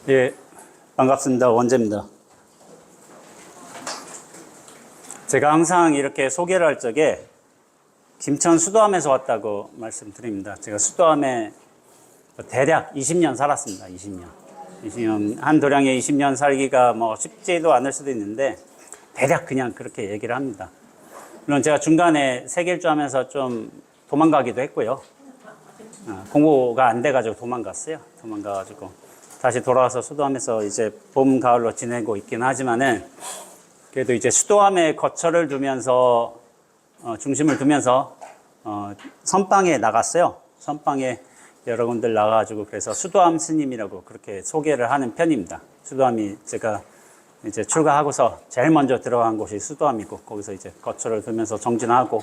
예, 반갑습니다. 원재입니다. 제가 항상 이렇게 소개를 할 적에 김천 수도암에서 왔다고 말씀드립니다. 제가 수도암에 대략 20년 살았습니다. 20년. 한 도량에 20년 살기가 뭐 쉽지도 않을 수도 있는데 대략 그냥 그렇게 얘기를 합니다. 물론 제가 중간에 세길주 하면서 좀 도망가기도 했고요. 공부가 안 돼가지고 도망가가지고 다시 돌아와서 수도암에서 이제 봄, 가을로 지내고 있긴 하지만은 그래도 이제 수도암에 거처를 두면서 중심을 두면서 선방에 나갔어요. 선방에 여러분들 나가가지고 그래서 수도암 스님이라고 그렇게 소개를 하는 편입니다. 수도암이 제가 이제 출가하고서 제일 먼저 들어간 곳이 수도암이고 거기서 이제 거처를 두면서 정진하고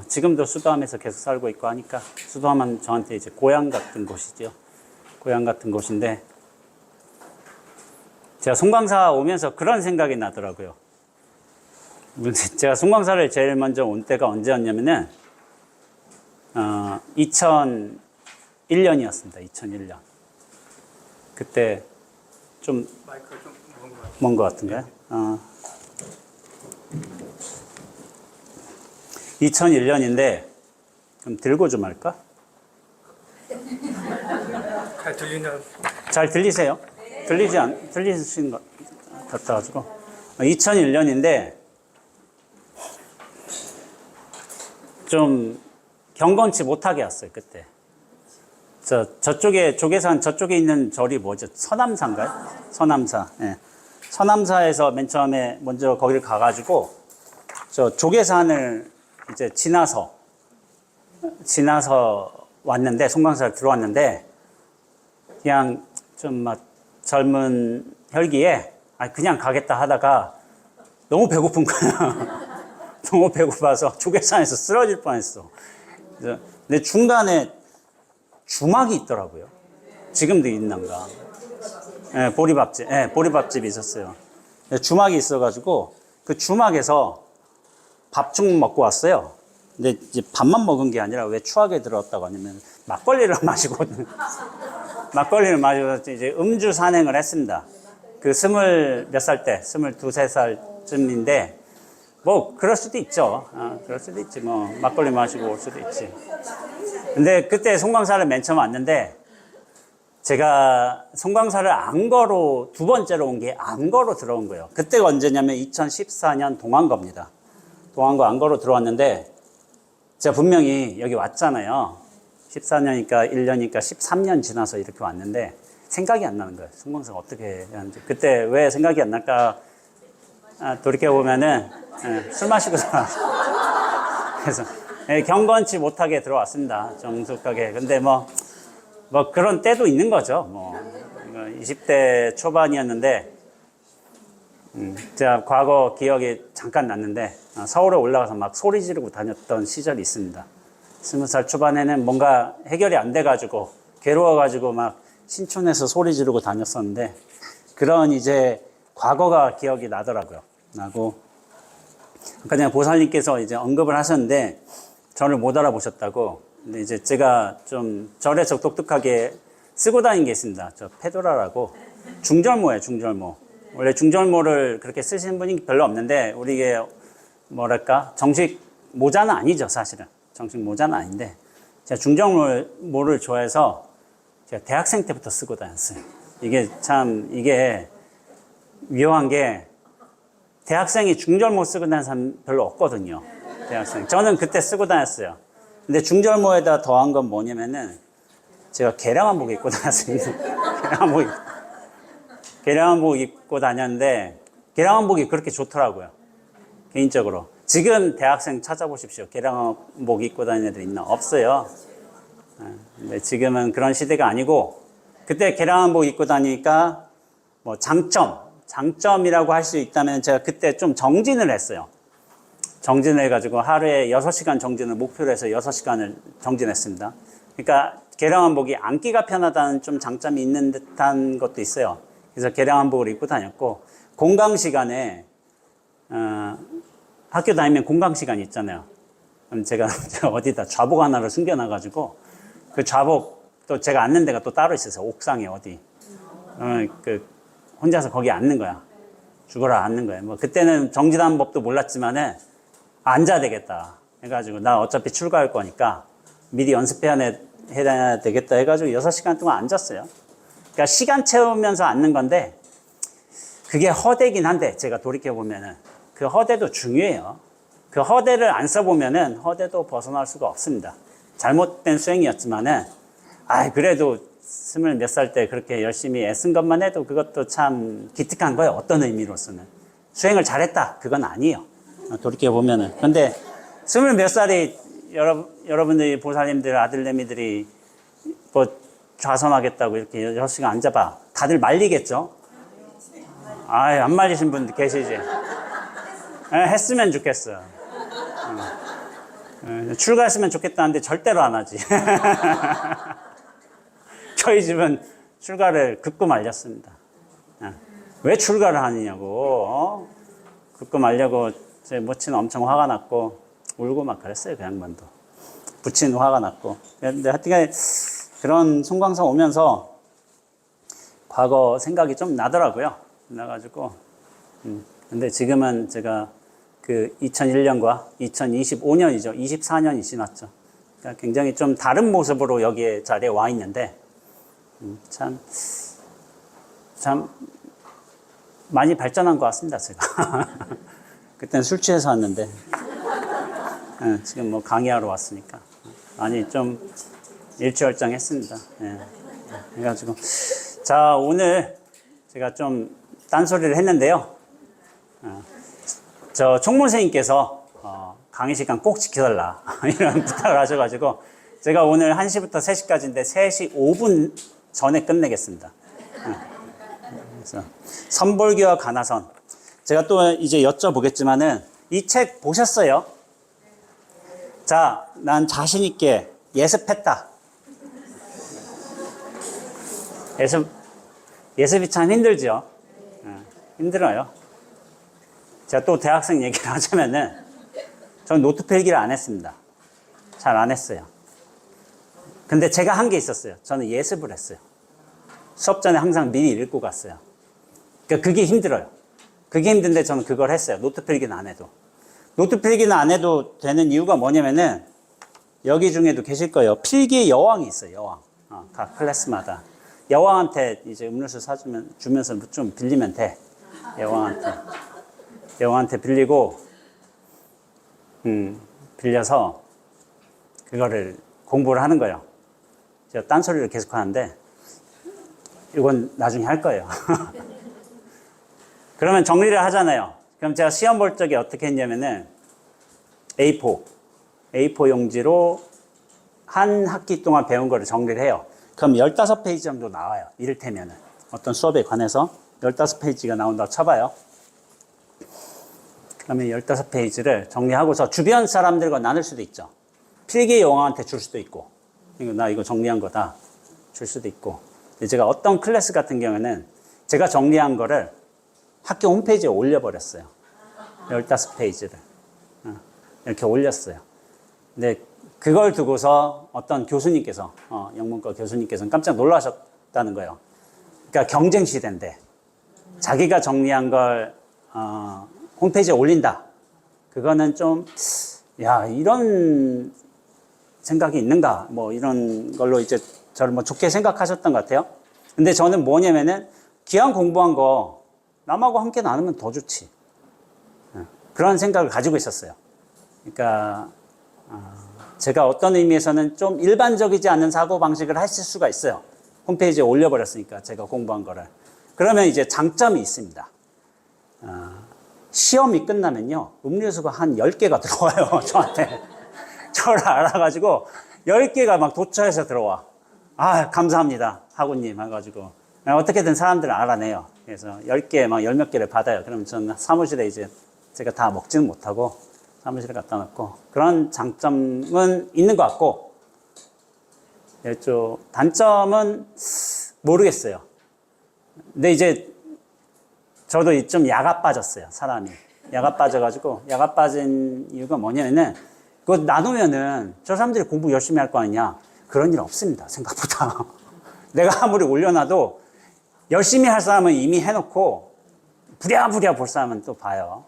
지금도 수도암에서 계속 살고 있고 하니까 수도암은 저한테 이제 고향 같은 곳이죠. 고향 같은 곳인데 제가 송광사 오면서 그런 생각이 나더라고요. 제가 송광사를 제일 먼저 온 때가 언제였냐면은 2001년이었습니다. 2001년. 그때 좀 먼 것 같은가요? 2001년인데 좀 들고 좀 할까? 잘 들리세요? 들리시는 것 같아가지고 2001년인데 좀 경건치 못하게 왔어요. 그때 저쪽에 조계산 저쪽에 있는 절이 뭐죠? 서남사인가요? 서남사. 예. 서남사에서 맨 처음에 먼저 거기를 가가지고 저 조계산을 이제 지나서 왔는데 송광사를 들어왔는데 그냥 좀 막 젊은 혈기에 그냥 가겠다 하다가 너무 배고픈 거야. 너무 배고파서 조계산에서 쓰러질 뻔했어. 근데 중간에 주막이 있더라고요. 지금도 있는가? 예, 보리밥집이 있었어요. 주막이 있어가지고 그 주막에서 밥죽 먹고 왔어요. 근데 이제 밥만 먹은 게 아니라 왜 추하게 들었다고 하냐면 막걸리를 마시고 이제 음주 산행을 했습니다. 그 22살, 3살쯤인데 뭐 그럴 수도 있죠. 그럴 수도 있지. 뭐 막걸리 마시고 올 수도 있지. 근데 그때 송광사를 맨 처음 왔는데 제가 송광사를 안거로 두 번째로 온 게 안거로 들어온 거예요. 그때가 언제냐면 2014년 동안거입니다. 동안거 안거로 들어왔는데 제가 분명히 여기 왔잖아요. 14년이니까 1년이니까 13년 지나서 이렇게 왔는데 생각이 안 나는 거예요. 송광사가 어떻게 하는지. 그때 왜 생각이 안 날까 돌이켜보면은 술 마시고 그래서 경건치 못하게 들어왔습니다. 정숙하게. 근데 뭐 그런 때도 있는 거죠. 20대 초반이었는데 제가 과거 기억이 잠깐 났는데 서울에 올라가서 막 소리 지르고 다녔던 시절이 있습니다. 20살 초반에는 뭔가 해결이 안 돼가지고 괴로워가지고 막 신촌에서 소리 지르고 다녔었는데 그런 이제 과거가 기억이 나더라고요. 나고 아까 전에 보살님께서 이제 언급을 하셨는데 저를 못 알아보셨다고. 근데 이제 제가 좀 절에서 독특하게 쓰고 다니는 게 있습니다. 저 페도라라고 중절모예요. 중절모. 원래 중절모를 그렇게 쓰시는 분이 별로 없는데 우리 이게 뭐랄까 정식 모자는 아니죠. 사실은 정식 모자는 아닌데 제가 중절모를 좋아해서 제가 대학생 때부터 쓰고 다녔어요. 이게 묘한 게 대학생이 중절모 쓰고 다니는 사람 별로 없거든요. 대학생. 저는 그때 쓰고 다녔어요. 근데 중절모에다 더한 건 뭐냐면은 제가 개량한복 입고 다녔습니다. 개량한복 입고 다녔는데 개량한복이 그렇게 좋더라고요. 개인적으로. 지금 대학생 찾아보십시오. 개량한복 입고 다니는 애들 있나? 없어요. 근데 지금은 그런 시대가 아니고 그때 개량한복 입고 다니니까 뭐 장점이라고 할 수 있다면 제가 그때 좀 정진을 했어요. 정진을 해가지고 하루에 6시간 정진을 목표로 해서 6시간을 정진했습니다. 그러니까 개량한복이 앉기가 편하다는 좀 장점이 있는 듯한 것도 있어요. 그래서 개량한복을 입고 다녔고 공강 시간에 학교 다니면 공강 시간이 있잖아요. 그럼 제가 어디다 좌복 하나를 숨겨놔가지고 그 좌복 또 제가 앉는 데가 또 따로 있어서 옥상에 어디 혼자서 거기 앉는 거야. 죽어라 앉는 거야. 뭐 그때는 정지단법도 몰랐지만은 앉아야 되겠다 해가지고 나 어차피 출가할 거니까 미리 연습해야 되겠다 해가지고 6시간 동안 앉았어요. 그러니까 시간 채우면서 앉는 건데 그게 허대긴 한데 제가 돌이켜보면은 그 허대도 중요해요. 그 허대를 안 써보면은 허대도 벗어날 수가 없습니다. 잘못된 수행이었지만은 그래도 20 몇 살 때 그렇게 열심히 애쓴 것만 해도 그것도 참 기특한 거예요. 어떤 의미로서는. 수행을 잘했다. 그건 아니에요. 돌이켜보면은. 근데 20 몇 살이 여러분들이 보살님들 아들내미들이 뭐 좌선하겠다고 이렇게 6시간 앉아봐. 다들 말리겠죠? 안 말리신 분들 계시지? 했으면 좋겠어. 출가했으면 좋겠다는데 절대로 안 하지. 저희 집은 출가를 극구 말렸습니다. 왜 출가를 하느냐고. 극구 말려고 제 모친은 엄청 화가 났고 울고 막 그랬어요. 그 양반도. 부친 화가 났고. 근데 하여튼 그런 송광사 오면서 과거 생각이 좀 나더라고요. 나가지고 근데 지금은 제가 그 2001년과 2025년이죠. 24년이 지났죠. 그러니까 굉장히 좀 다른 모습으로 여기에 자리에 와 있는데 참 많이 발전한 것 같습니다. 제가 그때는 술 취해서 왔는데 지금 뭐 강의하러 왔으니까 많이 좀 일취월장했습니다. 그래가지고 자 오늘 제가 좀 딴소리를 했는데요. 저 총무생님께서 강의 시간 꼭 지켜달라 이런 부탁을 하셔가지고 제가 오늘 1시부터 3시까지인데 3시 5분 전에 끝내겠습니다. 그래서 선볼기와 가나선 제가 또 이제 여쭤보겠지만은 이 책 보셨어요? 자, 난 자신 있게 예습했다. 예습이 참 힘들죠. 힘들어요. 제가 또 대학생 얘기를 하자면은 저는 노트 필기를 안 했습니다. 잘 안 했어요. 근데 제가 한 게 있었어요. 저는 예습을 했어요. 수업 전에 항상 미리 읽고 갔어요. 그러니까 그게 힘들어요. 그게 힘든데 저는 그걸 했어요. 노트 필기는 안 해도. 노트 필기는 안 해도 되는 이유가 뭐냐면은 여기 중에도 계실 거예요. 필기의 여왕이 있어요. 여왕. 각 클래스마다. 여왕한테 이제 음료수 주면서 좀 빌리면 돼. 여왕한테 빌리고, 빌려서 그거를 공부를 하는 거예요. 제가 딴소리를 계속 하는데, 이건 나중에 할 거예요. 그러면 정리를 하잖아요. 그럼 제가 시험 볼 적에 어떻게 했냐면은, A4 용지로 한 학기 동안 배운 거를 정리를 해요. 그럼 15페이지 정도 나와요. 이를테면은. 어떤 수업에 관해서 15페이지가 나온다고 쳐봐요. 그러면 15페이지를 정리하고서 주변 사람들과 나눌 수도 있죠. 필기 영어한테 줄 수도 있고, 나 이거 정리한 거다. 줄 수도 있고. 제가 어떤 클래스 같은 경우에는 제가 정리한 거를 학교 홈페이지에 올려버렸어요. 15페이지를. 이렇게 올렸어요. 근데 그걸 두고서 어떤 교수님께서, 영문과 교수님께서는 깜짝 놀라셨다는 거예요. 그러니까 경쟁 시대인데, 자기가 정리한 걸, 홈페이지에 올린다. 그거는 좀, 이런 생각이 있는가. 뭐 이런 걸로 이제 저를 뭐 좋게 생각하셨던 것 같아요. 근데 저는 뭐냐면은, 기왕 공부한 거, 남하고 함께 나누면 더 좋지. 그런 생각을 가지고 있었어요. 그러니까, 제가 어떤 의미에서는 좀 일반적이지 않은 사고방식을 하실 수가 있어요. 홈페이지에 올려버렸으니까, 제가 공부한 거를. 그러면 이제 장점이 있습니다. 시험이 끝나면요, 음료수가 한 10개가 들어와요, 저한테. 저를 알아가지고, 10개가 막 도처에서 들어와. 감사합니다, 학우님. 해가지고. 어떻게든 사람들을 알아내요. 그래서 10개, 막 10몇 개를 받아요. 그러면 저는 사무실에 이제 제가 다 먹지는 못하고, 사무실에 갖다 놓고. 그런 장점은 있는 것 같고, 단점은 모르겠어요. 근데 이제 저도 좀 야가 빠졌어요, 사람이. 야가 빠져가지고, 야가 빠진 이유가 뭐냐면은, 그거 나누면은 저 사람들이 공부 열심히 할 거 아니냐. 그런 일 없습니다, 생각보다. 내가 아무리 올려놔도 열심히 할 사람은 이미 해놓고 부랴부랴 볼 사람은 또 봐요.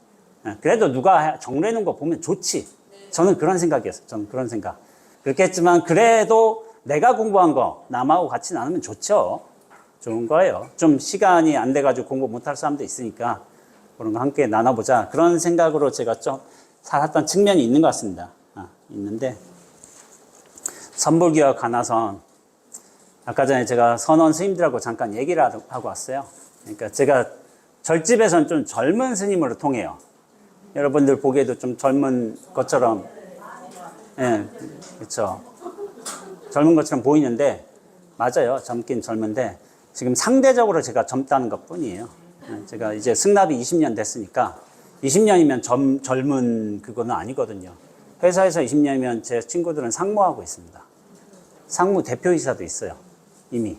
그래도 누가 정리해놓은 거 보면 좋지. 저는 그런 생각이었어요. 저는 그런 생각. 그렇게 했지만 그래도 내가 공부한 거 남하고 같이 나누면 좋죠. 좋은 거예요. 좀 시간이 안 돼가지고 공부 못할 사람도 있으니까 그런 거 함께 나눠보자. 그런 생각으로 제가 좀 살았던 측면이 있는 것 같습니다. 있는데 선불교와 가나선 아까 전에 제가 선원 스님들하고 잠깐 얘기를 하고 왔어요. 그러니까 제가 절집에서는 좀 젊은 스님으로 통해요. 여러분들 보기에도 좀 젊은 것처럼, 예, 그렇죠. 젊은 것처럼 보이는데 맞아요. 젊긴 젊은데 지금 상대적으로 제가 젊다는 것뿐이에요. 제가 이제 승납이 20년 됐으니까 20년이면 젊은 그거는 아니거든요. 회사에서 20년이면 제 친구들은 상무하고 있습니다. 상무 대표이사도 있어요. 이미.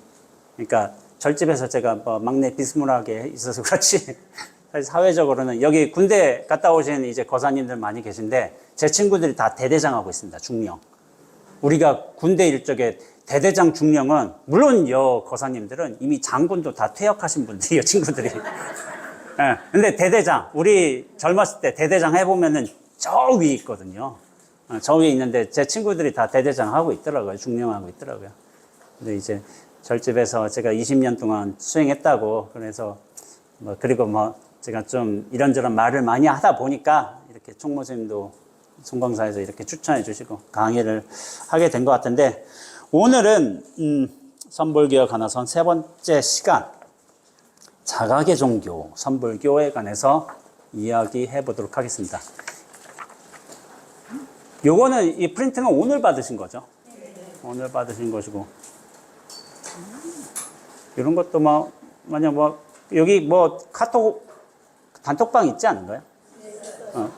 그러니까 절집에서 제가 뭐 막내 비스무리하게 있어서 그렇지. 사실 사회적으로는 여기 군대 갔다 오신 이제 거사님들 많이 계신데 제 친구들이 다 대대장 하고 있습니다. 중령. 우리가 군대 일적에 대대장 중령은 물론 거사님들은 이미 장군도 다 퇴역하신 분들이에요. 친구들이. 네. 근데 대대장 우리 젊었을 때 대대장 해보면은 저 위에 있거든요. 저 위에 있는데 제 친구들이 다 대대장 하고 있더라고요. 중령하고 있더라고요. 근데 이제 절집에서 제가 20년 동안 수행했다고 그래서 뭐 그리고 뭐 제가 좀 이런저런 말을 많이 하다 보니까 이렇게 총무스님도 송광사에서 이렇게 추천해 주시고 강의를 하게 된 것 같은데 오늘은 선불교에 관해서 세 번째 시간 자각의 종교 선불교에 관해서 이야기해 보도록 하겠습니다. 요거는 이 프린트는 오늘 받으신 거죠? 오늘 받으신 것이고 이런 것도 뭐 만약 뭐 여기 뭐 카톡 단톡방 있지 않은가요?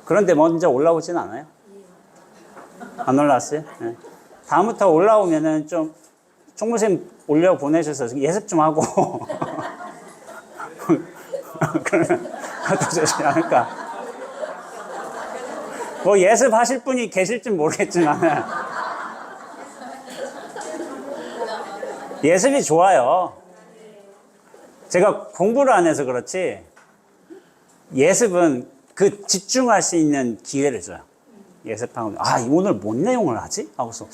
그런데 먼저 올라오진 않아요? 안 올라왔어요? 네. 다음부터 올라오면은 좀 총무쌤 올려 보내셔서 예습 좀 하고 그러면 더 좋지 않을까? 뭐 예습하실 분이 계실지 모르겠지만 예습이 좋아요. 제가 공부를 안 해서 그렇지 예습은 그 집중할 수 있는 기회를 줘요. 예습하고 오늘 뭔 내용을 하지? 하고서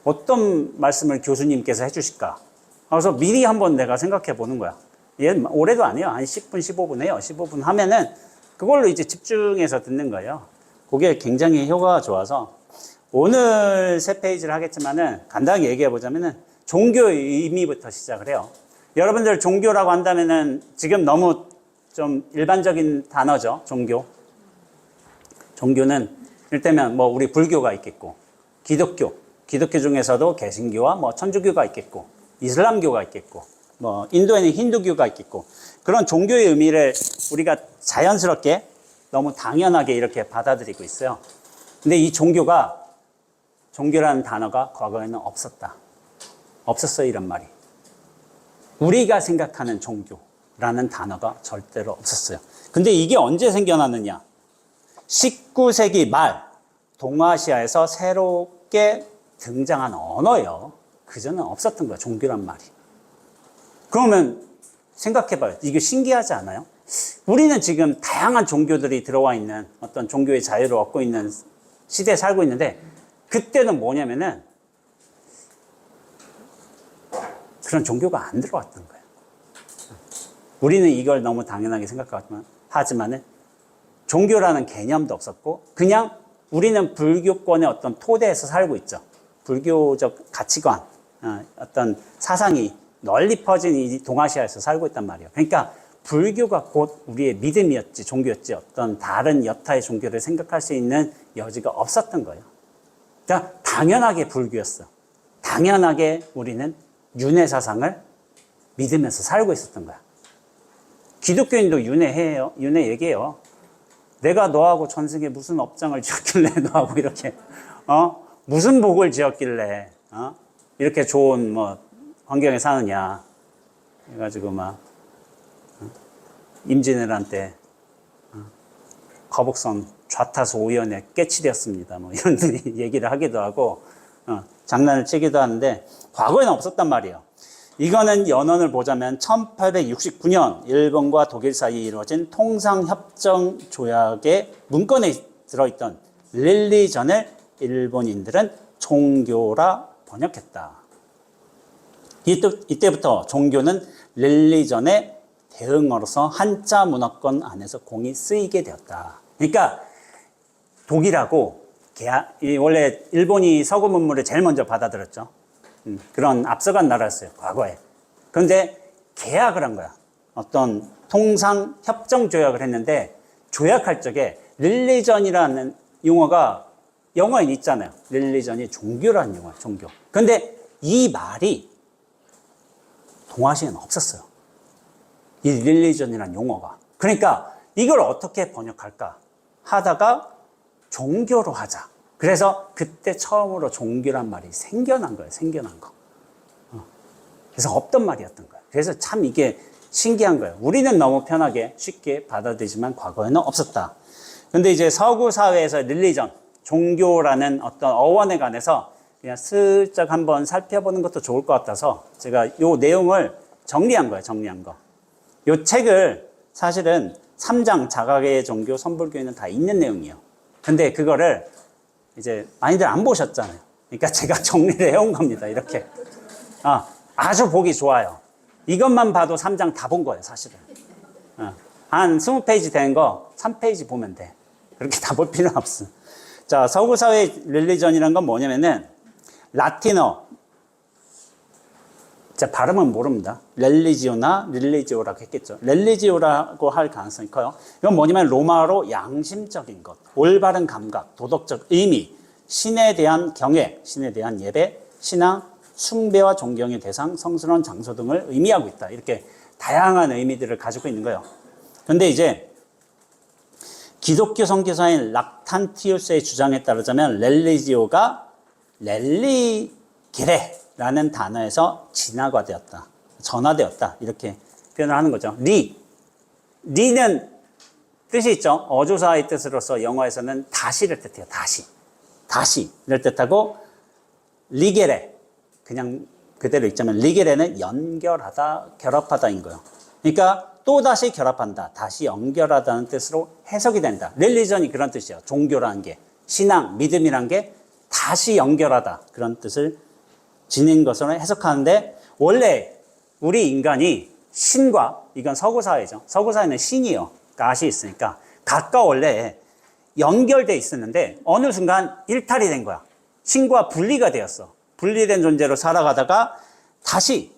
어떤 말씀을 교수님께서 해주실까? 하고서 미리 한번 내가 생각해 보는 거야. 올해도 안 해요. 한 10분, 15분 해요. 15분 하면은 그걸로 이제 집중해서 듣는 거예요. 그게 굉장히 효과가 좋아서 오늘 세 페이지를 하겠지만은 간단하게 얘기해 보자면은 종교의 의미부터 시작을 해요. 여러분들 종교라고 한다면은 지금 너무 좀 일반적인 단어죠. 종교. 종교는 이를테면 뭐 우리 불교가 있겠고 기독교 중에서도 개신교와 뭐 천주교가 있겠고 이슬람교가 있겠고 뭐 인도에는 힌두교가 있겠고 그런 종교의 의미를 우리가 자연스럽게 너무 당연하게 이렇게 받아들이고 있어요. 근데 이 종교라는 단어가 과거에는 없었다. 없었어요, 이런 말이. 우리가 생각하는 종교라는 단어가 절대로 없었어요. 근데 이게 언제 생겨났느냐? 19세기 말 동아시아에서 새롭게 등장한 언어예요. 그전엔 없었던 거야, 종교란 말이. 그러면 생각해봐요. 이게 신기하지 않아요? 우리는 지금 다양한 종교들이 들어와 있는 어떤 종교의 자유를 얻고 있는 시대에 살고 있는데 그때는 뭐냐면은 그런 종교가 안 들어왔던 거예요. 우리는 이걸 너무 당연하게 생각하지만은 종교라는 개념도 없었고 그냥 우리는 불교권의 어떤 토대에서 살고 있죠. 불교적 가치관, 어떤 사상이 널리 퍼진 이 동아시아에서 살고 있단 말이에요. 그러니까 불교가 곧 우리의 믿음이었지, 종교였지, 어떤 다른 여타의 종교를 생각할 수 있는 여지가 없었던 거예요. 그러니까 당연하게 불교였어. 당연하게 우리는 윤회 사상을 믿으면서 살고 있었던 거야. 기독교인도 윤회해요. 윤회 얘기해요. 내가 너하고 전생에 무슨 업장을 지었길래 너하고 이렇게 무슨 복을 지었길래 이렇게 좋은 뭐 환경에 사느냐 해가지고 막 임진왜란 거북선 좌타수 오연에 깨치되었습니다. 뭐 이런 얘기를 하기도 하고 장난을 치기도 하는데 과거에는 없었단 말이에요. 이거는 연원을 보자면 1869년 일본과 독일 사이에 이루어진 통상협정 조약의 문건에 들어있던 릴리전을 일본인들은 종교라 번역했다. 이때부터 종교는 릴리전의 대응어로서 한자 문화권 안에서 공이 쓰이게 되었다. 그러니까 독일하고 원래 일본이 서구 문물을 제일 먼저 받아들였죠. 그런 앞서간 나라였어요, 과거에. 그런데 계약을 한 거야. 어떤 통상 협정 조약을 했는데 조약할 적에 릴리전이라는 용어가 영어에 있잖아요. 릴리전이 종교라는 용어예요, 종교. 그런데 이 말이 동아시아에는 없었어요. 이 릴리전이라는 용어가. 그러니까 이걸 어떻게 번역할까 하다가 종교로 하자. 그래서 그때 처음으로 종교란 말이 생겨난 거예요. 생겨난 거. 그래서 없던 말이었던 거예요. 그래서 참 이게 신기한 거예요. 우리는 너무 편하게 쉽게 받아들이지만 과거에는 없었다. 근데 이제 서구 사회에서 릴리전, 종교라는 어떤 어원에 관해서 그냥 슬쩍 한번 살펴보는 것도 좋을 것 같아서 제가 이 내용을 정리한 거예요. 정리한 거. 이 책을 사실은 3장 자각의 종교 선불교에는 다 있는 내용이에요. 근데 그거를 이제 많이들 안 보셨잖아요. 그러니까 제가 정리를 해온 겁니다. 이렇게. 아주 보기 좋아요. 이것만 봐도 3장 다 본 거예요, 사실은. 한 20페이지 되는 거 3페이지 보면 돼. 그렇게 다 볼 필요는 없어. 자, 서구 사회 릴리전이란 건 뭐냐면은 라틴어. 자, 발음은 모릅니다. 렐리지오나 릴리지오라고 했겠죠. 렐리지오라고 할 가능성이 커요. 이건 뭐냐면 로마어로 양심적인 것, 올바른 감각, 도덕적 의미, 신에 대한 경외, 신에 대한 예배, 신앙, 숭배와 존경의 대상, 성스러운 장소 등을 의미하고 있다. 이렇게 다양한 의미들을 가지고 있는 거예요. 그런데 이제 기독교 선교사인 락탄티우스의 주장에 따르자면 렐리지오가 렐리게레라는 단어에서 진화되었다. 전화되었다. 이렇게 표현을 하는 거죠. 리는 뜻이 있죠. 어조사의 뜻으로서 영어에서는 다시를 뜻해요. 다시를 뜻하고 리게레, 그냥 그대로 읽자면 리게레는 연결하다, 결합하다인 거예요. 그러니까 또다시 결합한다, 다시 연결하다는 뜻으로 해석이 된다. 릴리전이 그런 뜻이에요. 종교라는 게, 신앙, 믿음이란 게 다시 연결하다, 그런 뜻을 지닌 것으로 해석하는데, 원래 우리 인간이 신과, 이건 서구사회죠. 서구사회는 신이요, 갓이 있으니까 갓과 원래 연결돼 있었는데 어느 순간 일탈이 된 거야. 신과 분리가 되었어. 분리된 존재로 살아가다가 다시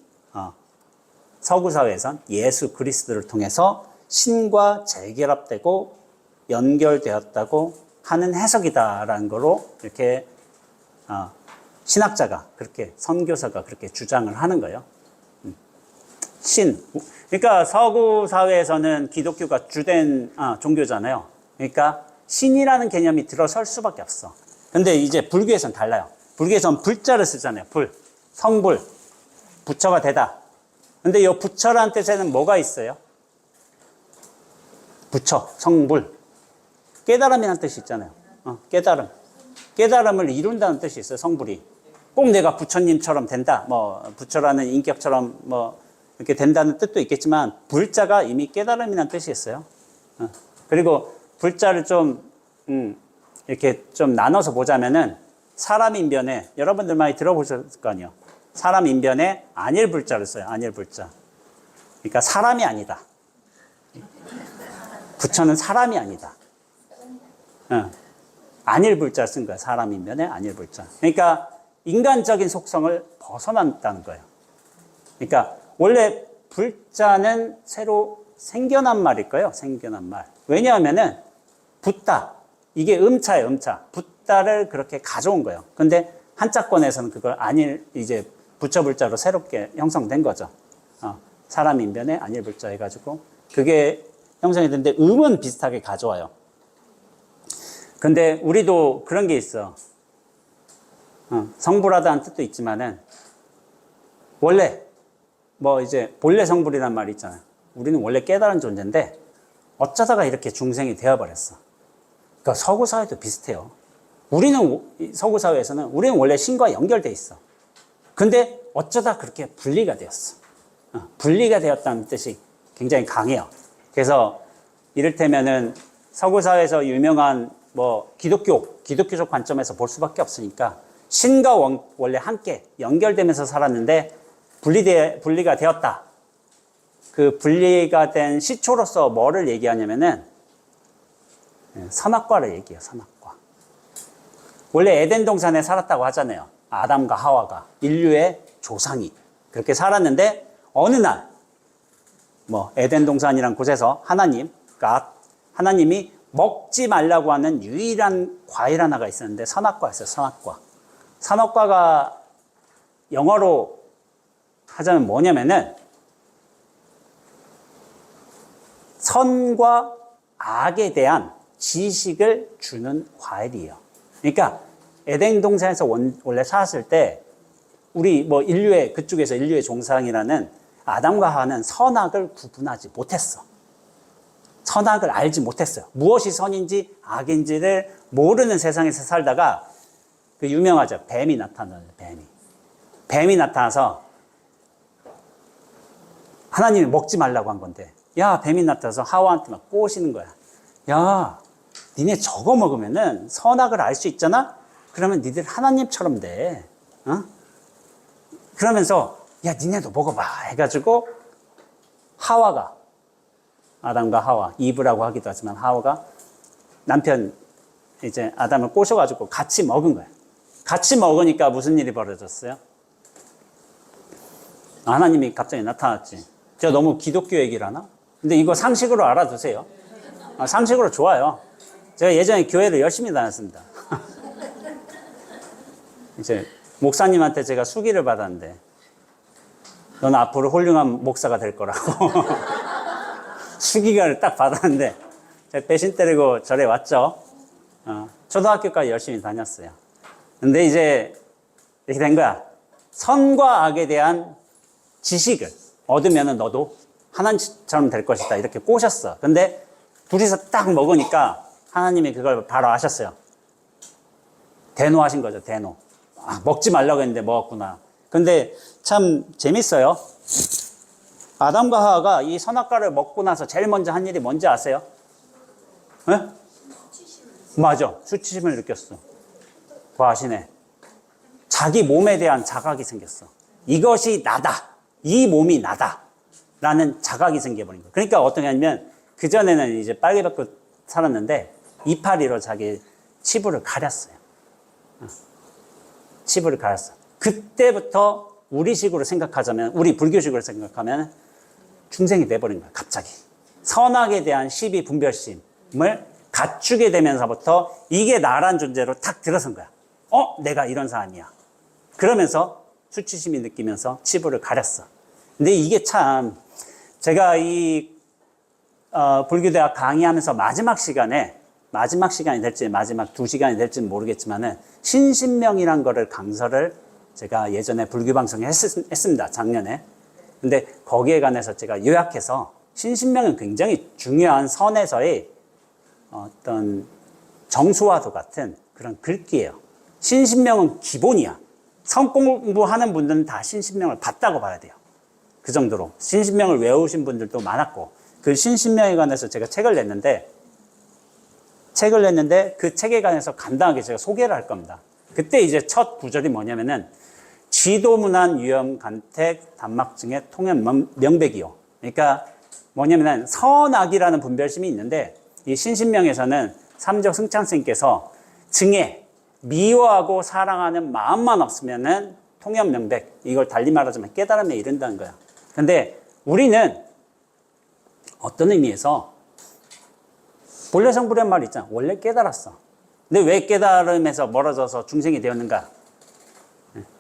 서구사회에선 예수 그리스도를 통해서 신과 재결합되고 연결되었다고 하는 해석이다라는 거로 이렇게 신학자가 그렇게, 선교사가 그렇게 주장을 하는 거예요. 신. 그러니까 서구사회에서는 기독교가 주된 종교잖아요. 그러니까 신이라는 개념이 들어설 수밖에 없어. 근데 이제 불교에서는 달라요. 불교에서는 불자를 쓰잖아요. 불, 성불, 부처가 되다. 근데 이 부처라는 뜻에는 뭐가 있어요? 부처, 성불. 깨달음이라는 뜻이 있잖아요. 깨달음. 깨달음을 이룬다는 뜻이 있어요, 성불이. 꼭 내가 부처님처럼 된다. 부처라는 인격처럼 이렇게 된다는 뜻도 있겠지만, 불자가 이미 깨달음이라는 뜻이 있어요. 그리고 불자를 좀, 이렇게 좀 나눠서 보자면은, 사람 인변에, 여러분들 많이 들어보셨을 거 아니에요. 사람 인변에 안일 불자를 써요. 안일 불자. 그러니까 사람이 아니다. 부처는 사람이 아니다. 안일 불자 쓴 거야. 사람 인변에 안일 불자. 그러니까 인간적인 속성을 벗어난다는 거예요. 그러니까 원래 불자는 새로 생겨난 말일 거예요. 생겨난 말. 왜냐하면은 붓다. 이게 음자예요. 음자. 붓다를 그렇게 가져온 거예요. 근데 한자권에서는 그걸 안일, 이제 부처 불자로 새롭게 형성된 거죠. 사람 인변에 안일 불자 해가지고 그게 형성이 됐는데 음은 비슷하게 가져와요. 근데 우리도 그런 게 있어. 성불하다는 뜻도 있지만은 원래 이제 본래 성불이란 말이 있잖아요. 우리는 원래 깨달은 존재인데 어쩌다가 이렇게 중생이 되어버렸어. 그러니까 서구사회도 비슷해요. 우리는 서구사회에서는 우리는 원래 신과 연결돼 있어. 근데 어쩌다 그렇게 분리가 되었어. 분리가 되었다는 뜻이 굉장히 강해요. 그래서 이를테면은 서구 사회에서 유명한 뭐 기독교적 관점에서 볼 수밖에 없으니까 신과 원래 함께 연결되면서 살았는데 분리가 되었다. 그 분리가 된 시초로서 뭐를 얘기하냐면은 선악과를 얘기해요. 선악과. 원래 에덴 동산에 살았다고 하잖아요. 아담과 하와가 인류의 조상이 그렇게 살았는데 어느 날 뭐 에덴 동산이란 곳에서 하나님이 먹지 말라고 하는 유일한 과일 하나가 있었는데 선악과였어요. 선악과. 선악과가 영어로 하자면 뭐냐면은 선과 악에 대한 지식을 주는 과일이에요. 그러니까 에덴 동산에서 원래 살았을 때 우리 뭐 그쪽에서 인류의 종상이라는 아담과 하와는 선악을 구분하지 못했어. 선악을 알지 못했어요. 무엇이 선인지 악인지를 모르는 세상에서 살다가 그 유명하죠. 뱀이 나타나요. 뱀이 나타나서 하나님이 먹지 말라고 한 건데 뱀이 나타나서 하와한테 막 꼬시는 거야. 니네 저거 먹으면은 선악을 알 수 있잖아? 그러면 니들 하나님처럼 돼. 그러면서 니네도 먹어봐 해가지고 하와가 아담과 하와, 이브라고 하기도 하지만 하와가 남편 이제 아담을 꼬셔가지고 같이 먹은 거예요. 같이 먹으니까 무슨 일이 벌어졌어요? 하나님이 갑자기 나타났지. 제가 너무 기독교 얘기를 하나? 근데 이거 상식으로 알아두세요. 상식으로 좋아요. 제가 예전에 교회를 열심히 다녔습니다. 이제 목사님한테 제가 수기를 받았는데 너는 앞으로 훌륭한 목사가 될 거라고 수기를 딱 받았는데 제가 배신 때리고 절에 왔죠. 초등학교까지 열심히 다녔어요. 근데 이제 이렇게 된 거야. 선과 악에 대한 지식을 얻으면 너도 하나님처럼 될 것이다 이렇게 꼬셨어. 근데 둘이서 딱 먹으니까 하나님이 그걸 바로 아셨어요. 대노하신 거죠. 대노. 먹지 말라고 했는데 먹었구나. 근데 참 재밌어요. 아담과 하와가 이 선악과를 먹고 나서 제일 먼저 한 일이 뭔지 아세요? 네? 맞아. 수치심을 느꼈어. 과하시네. 자기 몸에 대한 자각이 생겼어. 이것이 나다. 이 몸이 나다. 라는 자각이 생겨버린 거예요. 그러니까 어떻게 하냐면 그전에는 이제 빨개 벗고 살았는데 이파리로 자기 치부를 가렸어요. 치부를 가렸어. 그때부터 우리식으로 생각하자면, 우리 불교식으로 생각하면 중생이 돼버린 거야, 갑자기. 선악에 대한 시비 분별심을 갖추게 되면서부터 이게 나란 존재로 탁 들어선 거야. 내가 이런 사람이야. 그러면서 수치심이 느끼면서 치부를 가렸어. 근데 이게 참, 제가 이 불교대학 강의하면서 마지막 시간이 될지 마지막 2시간이 될지는 모르겠지만은 신신명이란 거를 강서를 제가 예전에 불교방송에 했습니다. 작년에. 근데 거기에 관해서 제가 요약해서 신신명은 굉장히 중요한 선에서의 어떤 정수와도 같은 그런 글귀예요. 신신명은 기본이야. 성 공부하는 분들은 다 신신명을 봤다고 봐야 돼요. 그 정도로. 신신명을 외우신 분들도 많았고 그 신신명에 관해서 제가 책을 냈는데 그 책에 관해서 간단하게 제가 소개를 할 겁니다. 그때 이제 첫 구절이 뭐냐면은 지도문안 유염간택 단막증의 통연 명백이요. 그러니까 뭐냐면은 선악이라는 분별심이 있는데 이 신신명에서는 삼적 승찬스님께서 증에 미워하고 사랑하는 마음만 없으면은 통연 명백, 이걸 달리 말하자면 깨달음에 이른다는 거야. 근데 우리는 어떤 의미에서 본래 성불의 말 있잖아. 원래 깨달았어. 근데 왜 깨달음에서 멀어져서 중생이 되었는가?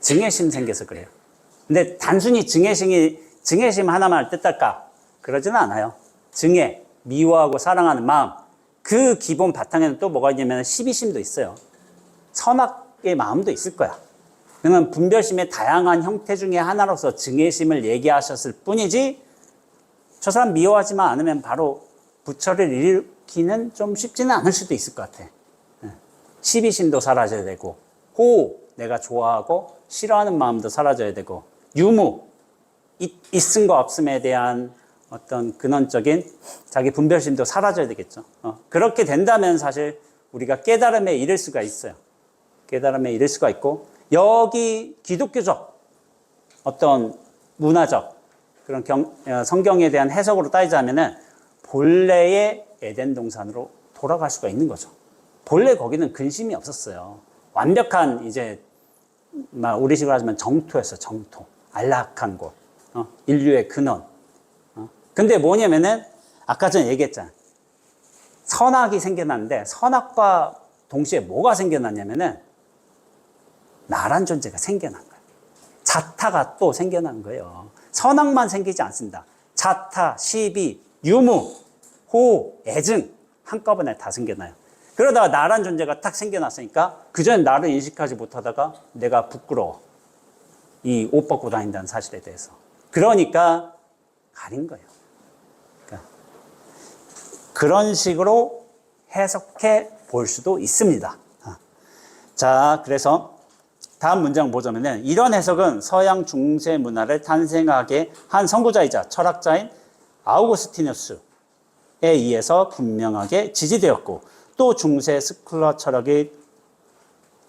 증애심 생겨서 그래요. 근데 단순히 증애심 하나만 뜻할까? 그러지는 않아요. 증애, 미워하고 사랑하는 마음, 그 기본 바탕에는 또 뭐가 있냐면 시비심도 있어요. 선악의 마음도 있을 거야. 그러면 분별심의 다양한 형태 중에 하나로서 증애심을 얘기하셨을 뿐이지 저 사람 미워하지만 않으면 바로 부처를 일으키는 좀 쉽지는 않을 수도 있을 것 같아. 시비심도 사라져야 되고 내가 좋아하고 싫어하는 마음도 사라져야 되고 유무, 있음과 없음에 대한 어떤 근원적인 자기 분별심도 사라져야 되겠죠. 그렇게 된다면 사실 우리가 깨달음에 이를 수가 있어요. 깨달음에 이를 수가 있고, 여기 기독교적 어떤 문화적 그런 성경에 대한 해석으로 따지자면은 본래의 에덴 동산으로 돌아갈 수가 있는 거죠. 본래 거기는 근심이 없었어요. 완벽한 이제 우리식으로 하자면 정토였어요. 정토. 안락한 곳. 인류의 근원. 근데 뭐냐면은 아까 전에 얘기했잖아요. 선악이 생겨났는데 선악과 동시에 뭐가 생겨났냐면은 나란 존재가 생겨난 거예요. 자타가 또 생겨난 거예요. 선악만 생기지 않습니다. 자타, 시비, 유무, 호, 애증 한꺼번에 다 생겨나요. 그러다가 나란 존재가 딱 생겨났으니까 그전에 나를 인식하지 못하다가 내가 부끄러워. 이 옷 벗고 다닌다는 사실에 대해서. 그러니까 가린 거예요. 그러니까 그런 식으로 해석해 볼 수도 있습니다. 자, 그래서 다음 문장 보자면은 이런 해석은 서양 중세 문화를 탄생하게 한 선구자이자 철학자인 아우구스티누스에 의해서 분명하게 지지되었고, 또 중세 스콜라 철학의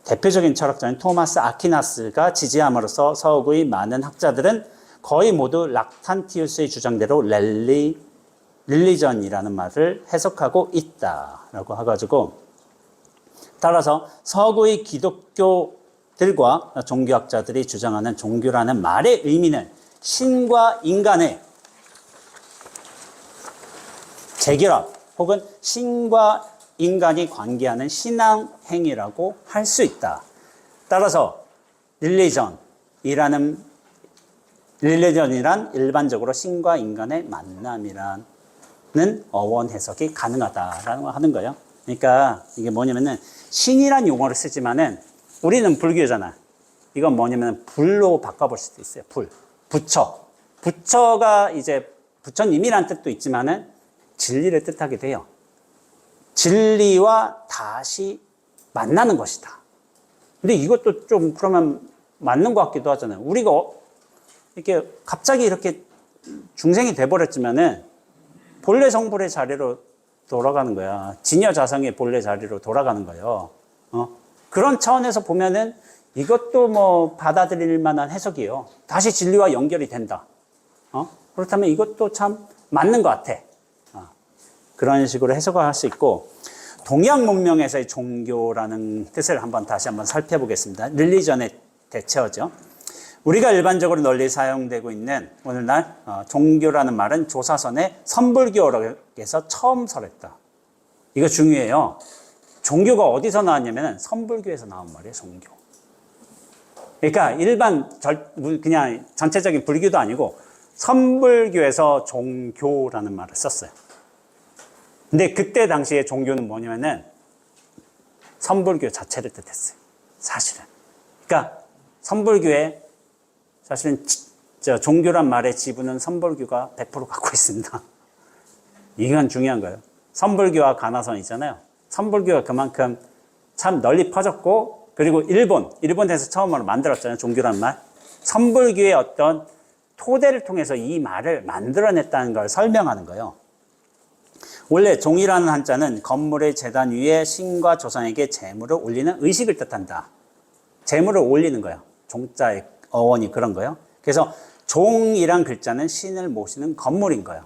대표적인 철학자인 토마스 아퀴나스가 지지함으로써 서구의 많은 학자들은 거의 모두 락탄티우스의 주장대로 릴리전이라는 말을 해석하고 있다라고 해가지고, 따라서 서구의 기독교들과 종교학자들이 주장하는 종교라는 말의 의미는 신과 인간의 재결합 혹은 신과 인간이 관계하는 신앙 행위라고 할 수 있다. 따라서 릴리전이란 일반적으로 신과 인간의 만남이라는 어원 해석이 가능하다라는 걸 하는 거예요. 그러니까 이게 뭐냐면은 신이란 용어를 쓰지만은 우리는 불교잖아. 이건 뭐냐면 불로 바꿔볼 수도 있어요. 불, 부처. 부처가 이제 부처님이란 뜻도 있지만은 진리를 뜻하게 돼요. 진리와 다시 만나는 것이다. 근데 이것도 좀 그러면 맞는 것 같기도 하잖아요. 우리가 이렇게 갑자기 이렇게 중생이 돼버렸지만은 본래 성불의 자리로 돌아가는 거야. 진여자성의 본래 자리로 돌아가는 거예요. 그런 차원에서 보면은 이것도 뭐 받아들일 만한 해석이에요. 다시 진리와 연결이 된다. 그렇다면 이것도 참 맞는 것 같아. 그런 식으로 해석을 할 수 있고, 동양 문명에서의 종교라는 뜻을 다시 한번 살펴보겠습니다. 릴리전의 대체어죠. 우리가 일반적으로 널리 사용되고 있는 오늘날 종교라는 말은 조사선의 선불교에서 처음 설했다. 이거 중요해요. 종교가 어디서 나왔냐면 선불교에서 나온 말이에요. 종교. 그러니까 그냥 전체적인 불교도 아니고 선불교에서 종교라는 말을 썼어요. 근데 그때 당시에 종교는 뭐냐면은 선불교 자체를 뜻했어요. 사실은. 그러니까 선불교에 사실은 종교란 말의 지분은 선불교가 100% 갖고 있습니다. 이건 중요한 거예요. 선불교와 가나선 있잖아요. 선불교가 그만큼 참 널리 퍼졌고, 그리고 일본에서 처음으로 만들었잖아요. 종교란 말. 선불교의 어떤 토대를 통해서 이 말을 만들어냈다는 걸 설명하는 거예요. 원래 종이라는 한자는 건물의 제단 위에 신과 조상에게 제물을 올리는 의식을 뜻한다. 제물을 올리는 거예요. 종자의 어원이 그런 거예요. 그래서 종이란 글자는 신을 모시는 건물인 거예요.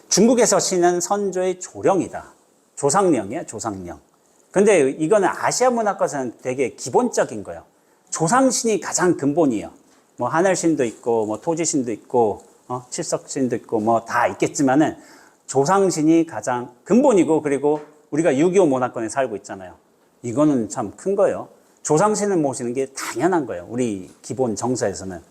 중국에서 신은 선조의 조령이다. 조상령이에요, 조상령. 근데 이거는 아시아 문화권에서는 되게 기본적인 거예요. 조상신이 가장 근본이에요. 뭐 하늘신도 있고, 뭐 토지신도 있고, 칠석신도 있고, 뭐 다 있겠지만은 조상신이 가장 근본이고, 그리고 우리가 6.25 문화권에 살고 있잖아요. 이거는 참 큰 거예요. 조상신을 모시는 게 당연한 거예요. 우리 기본 정서에서는.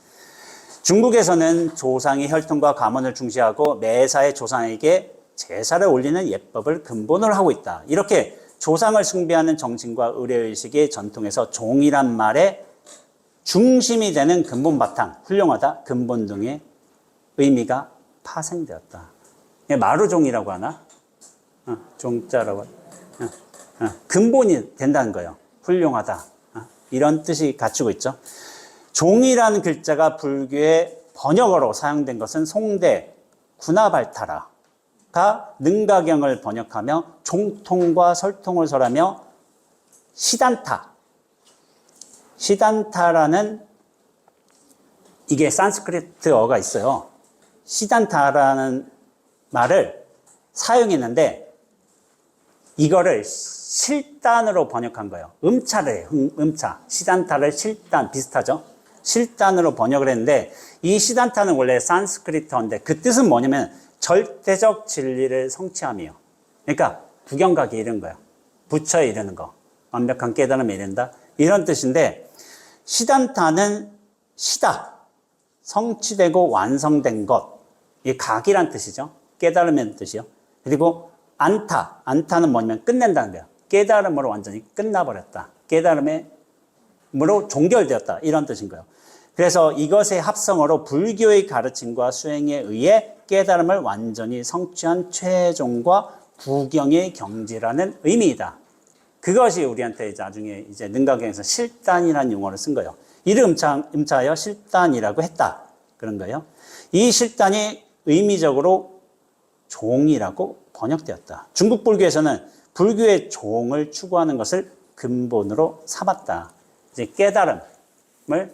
중국에서는 조상의 혈통과 가문을 중시하고 매사에 조상에게 제사를 올리는 예법을 근본으로 하고 있다. 이렇게 조상을 숭배하는 정신과 의례의식의 전통에서 종이란 말의 중심이 되는 근본 바탕, 훌륭하다, 근본 등의 의미가 파생되었다. 마루종이라고 하나? 종자라고 근본이 된다는 거예요. 훌륭하다. 이런 뜻이 갖추고 있죠. 종이라는 글자가 불교의 번역어로 사용된 것은 송대 구나발타라가 능가경을 번역하며 종통과 설통을 설하며 시단타라는 이게 산스크리트어가 있어요. 시단타라는 말을 사용했는데 이거를 실단으로 번역한 거예요. 음차를 해요. 음차. 시단타를 실단 비슷하죠? 실단으로 번역을 했는데 이 시단타는 원래 산스크리트어인데 그 뜻은 뭐냐면 절대적 진리를 성취함이에요. 그러니까 구경가기 이런 거예요. 부처에 이르는 거. 완벽한 깨달음에 이른다. 이런 뜻인데 시단타는 시다. 성취되고 완성된 것. 이 각이란 뜻이죠. 깨달음의 뜻이요. 그리고 안타는 뭐냐면 끝낸다는 거예요. 깨달음으로 완전히 끝나버렸다. 깨달음으로 종결되었다. 이런 뜻인 거예요. 그래서 이것의 합성어로 불교의 가르침과 수행에 의해 깨달음을 완전히 성취한 최종과 구경의 경지라는 의미이다. 그것이 우리한테 이제 나중에 이제 능가경에서 실단이라는 용어를 쓴 거예요. 이를 음차하여 실단이라고 했다. 그런 거예요. 이 실단이 의미적으로 종이라고 번역되었다. 중국 불교에서는 불교의 종을 추구하는 것을 근본으로 삼았다. 이제 깨달음을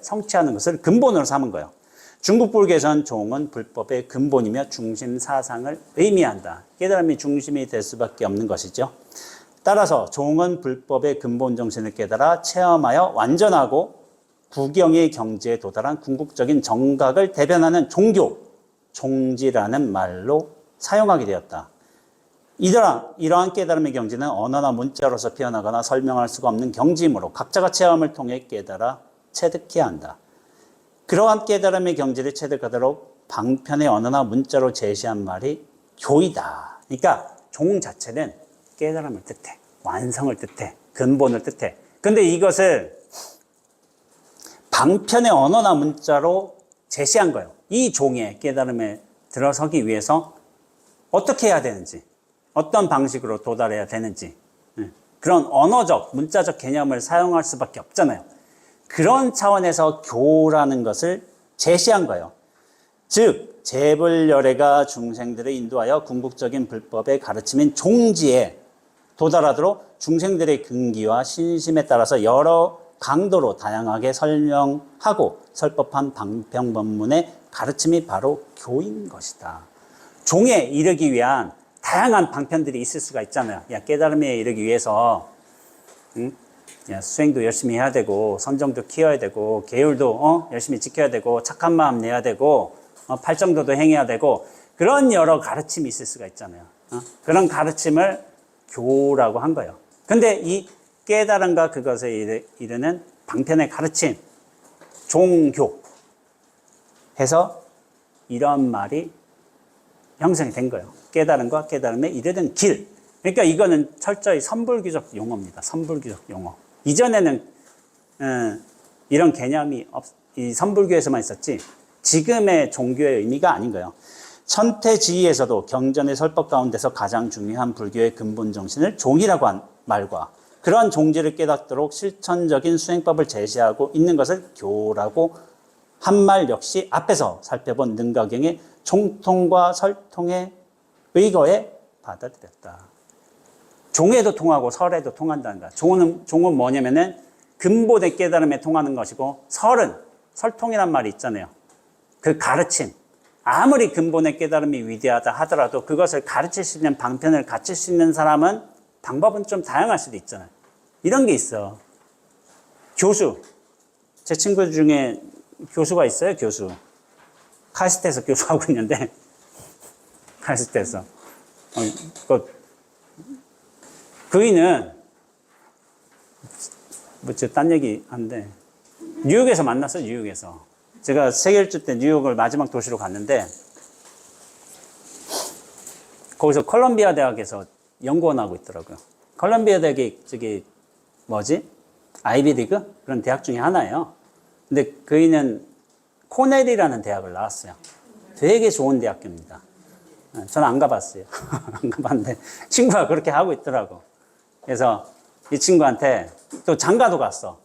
성취하는 것을 근본으로 삼은 거예요. 중국 불교에서는 종은 불법의 근본이며 중심 사상을 의미한다. 깨달음이 중심이 될 수밖에 없는 것이죠. 따라서 종은 불법의 근본 정신을 깨달아 체험하여 완전하고 구경의 경지에 도달한 궁극적인 정각을 대변하는 종교, 종지라는 말로 사용하게 되었다. 이러한 깨달음의 경지는 언어나 문자로서 표현하거나 설명할 수가 없는 경지이므로 각자가 체험을 통해 깨달아 체득해야 한다. 그러한 깨달음의 경지를 체득하도록 방편의 언어나 문자로 제시한 말이 교이다. 그러니까 종 자체는 깨달음을 뜻해. 완성을 뜻해. 근본을 뜻해. 근데 이것을 방편의 언어나 문자로 제시한 거예요. 이 종의 깨달음에 들어서기 위해서 어떻게 해야 되는지, 어떤 방식으로 도달해야 되는지, 그런 언어적, 문자적 개념을 사용할 수밖에 없잖아요. 그런 차원에서 교라는 것을 제시한 거예요. 즉, 재불열애가 중생들을 인도하여 궁극적인 불법의 가르침인 종지에 도달하도록 중생들의 근기와 신심에 따라서 여러 강도로 다양하게 설명하고 설법한 방평법문의 가르침이 바로 교인 것이다. 종에 이르기 위한 다양한 방편들이 있을 수가 있잖아요. 야, 깨달음에 이르기 위해서 야, 수행도 열심히 해야 되고 선정도 키워야 되고 계율도 열심히 지켜야 되고 착한 마음 내야 되고 팔정도도 행해야 되고 그런 여러 가르침이 있을 수가 있잖아요. 그런 가르침을 교라고 한 거예요. 근데 이 깨달음과 그것에 이르는 방편의 가르침, 종교 해서 이런 말이 형성이 된 거예요. 깨달음과 깨달음에 이르는 길. 그러니까 이거는 철저히 선불교적 용어입니다. 선불교적 용어. 이전에는 이런 개념이 이 선불교에서만 있었지 지금의 종교의 의미가 아닌 거예요. 천태지휘에서도 경전의 설법 가운데서 가장 중요한 불교의 근본 정신을 종이라고 한 말과 그러한 종지를 깨닫도록 실천적인 수행법을 제시하고 있는 것을 교라고 한 말 역시 앞에서 살펴본 능가경의 종통과 설통의 의거에 받아들였다. 종에도 통하고 설에도 통한다는 거야. 종은 뭐냐면은 근본의 깨달음에 통하는 것이고 설통이란 말이 있잖아요. 그 가르침. 아무리 근본의 깨달음이 위대하다 하더라도 그것을 가르칠 수 있는 방편을 갖출 수 있는 사람은 방법은 좀 다양할 수도 있잖아요. 이런 게 있어. 교수. 제 친구 중에 교수가 있어요, 교수. 카이스트에서 교수하고 있는데, 카이스트에서. 그이는, 딴 얘기 하는데, 뉴욕에서 만났어요, 뉴욕에서. 제가 세계일주 때 뉴욕을 마지막 도시로 갔는데, 거기서 컬럼비아 대학에서 연구원하고 있더라고요. 컬럼비아 대학이 아이비리그? 그런 대학 중에 하나예요. 근데 그이는 코넬이라는 대학을 나왔어요. 되게 좋은 대학교입니다. 저는 안 가봤어요. 안 가봤는데 친구가 그렇게 하고 있더라고. 그래서 이 친구한테 또 장가도 갔어.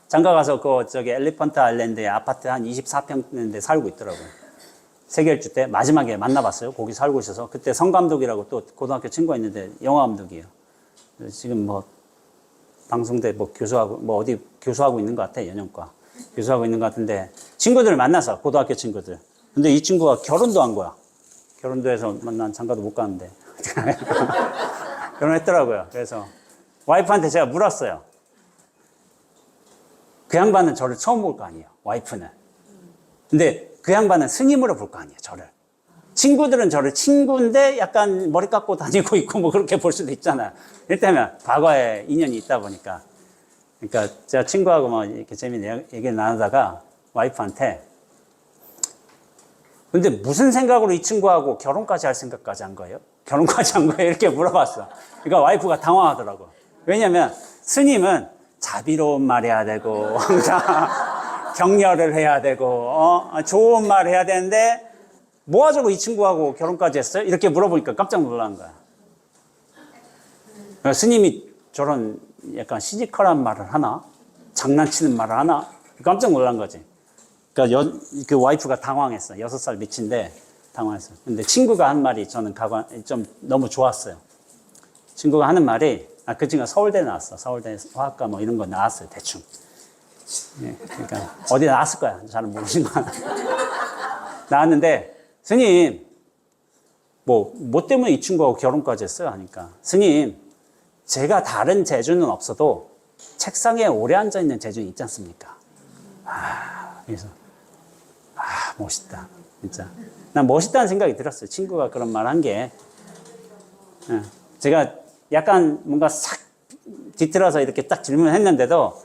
장가 가서 저기 엘리펀트 아일랜드에 아파트 한 24평인데 살고 있더라고요. 세계일주 때 마지막에 만나봤어요. 거기 살고 있어서. 그때 성 감독이라고 또 고등학교 친구가 있는데 영화 감독이에요. 지금 뭐 방송대 뭐 교수하고 뭐 어디 교수하고 있는 것 같아. 연영과 교수하고 있는 것 같은데 친구들을 만나서 고등학교 친구들. 근데 이 친구가 결혼도 한 거야. 결혼도 해서 난 장가도 못 가는데 결혼했더라고요. 그래서 와이프한테 제가 물었어요. 그 양반은 저를 처음 볼 거 아니에요. 와이프는. 근데 그 양반은 스님으로 볼 거 아니에요. 저를. 친구들은 저를 친구인데 약간 머리 깎고 다니고 있고 뭐 그렇게 볼 수도 있잖아요. 이를테면 과거에 인연이 있다 보니까. 그러니까 제가 친구하고 뭐 이렇게 재미있는 얘기를 나누다가 와이프한테 근데 무슨 생각으로 이 친구하고 결혼까지 할 생각까지 한 거예요? 결혼까지 한 거예요? 이렇게 물어봤어. 그러니까 와이프가 당황하더라고. 왜냐면 스님은 자비로운 말 해야 되고 항상 격려를 해야 되고 좋은 말 해야 되는데 뭐 하자고 이 친구하고 결혼까지 했어요? 이렇게 물어보니까 깜짝 놀란 거야. 그러니까 스님이 저런 약간 시니컬한 말을 하나? 장난치는 말을 하나? 깜짝 놀란 거지. 그러니까 그 와이프가 당황했어. 6살 미친데 당황했어. 근데 친구가 한 말이 저는 좀 너무 좋았어요. 친구가 하는 말이 그 친구가 서울대 나왔어. 서울대 화학과 뭐 이런 거 나왔어요. 대충. 예, 그러니까 어디 나왔을 거야. 잘은 모르시는 거야. 나왔는데 스님 뭐 때문에 이 친구하고 결혼까지 했어요? 하니까 스님 제가 다른 재주는 없어도 책상에 오래 앉아있는 재주는 있지 않습니까? 그래서 멋있다. 진짜. 난 멋있다는 생각이 들었어요. 친구가 그런 말 한 게. 제가 약간 뭔가 싹 뒤틀어서 이렇게 딱 질문을 했는데도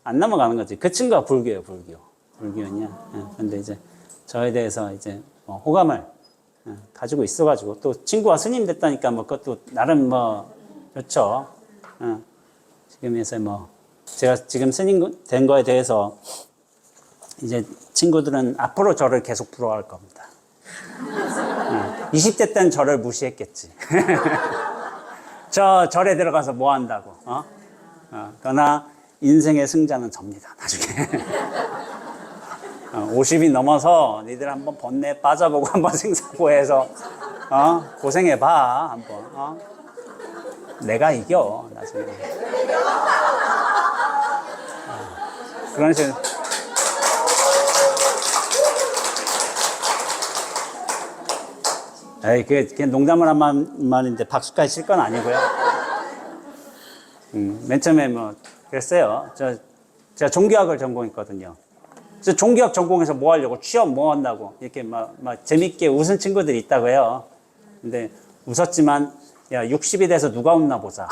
안 넘어가는 거지. 그 친구가 불교예요, 불교. 불교냐. 근데 이제 저에 대해서 이제 호감을 가지고 있어가지고 또 친구가 스님 됐다니까 뭐 그것도 나름 뭐 좋죠. 지금에서 뭐 제가 지금 스님 된 거에 대해서 이제 친구들은 앞으로 저를 계속 부러워할 겁니다. 20대 때는 저를 무시했겠지. 절에 들어가서 뭐 한다고. 그러나 인생의 승자는 접니다. 나중에. 50이 넘어서 니들 한번 번뇌 빠져보고 한번 생사고해서 고생해봐 한번. 내가 이겨 나중에. 그런 식으로. 에이, 그게 농담을 한 말인데 박수까지 칠 건 아니고요. 맨 처음에 뭐 그랬어요. 제가 종교학을 전공했거든요. 그래서 종교학 전공해서 뭐 하려고 취업 뭐 한다고 이렇게 막 재밌게 웃은 친구들이 있다고 해요. 근데 웃었지만 야 60이 돼서 누가 웃나 보자.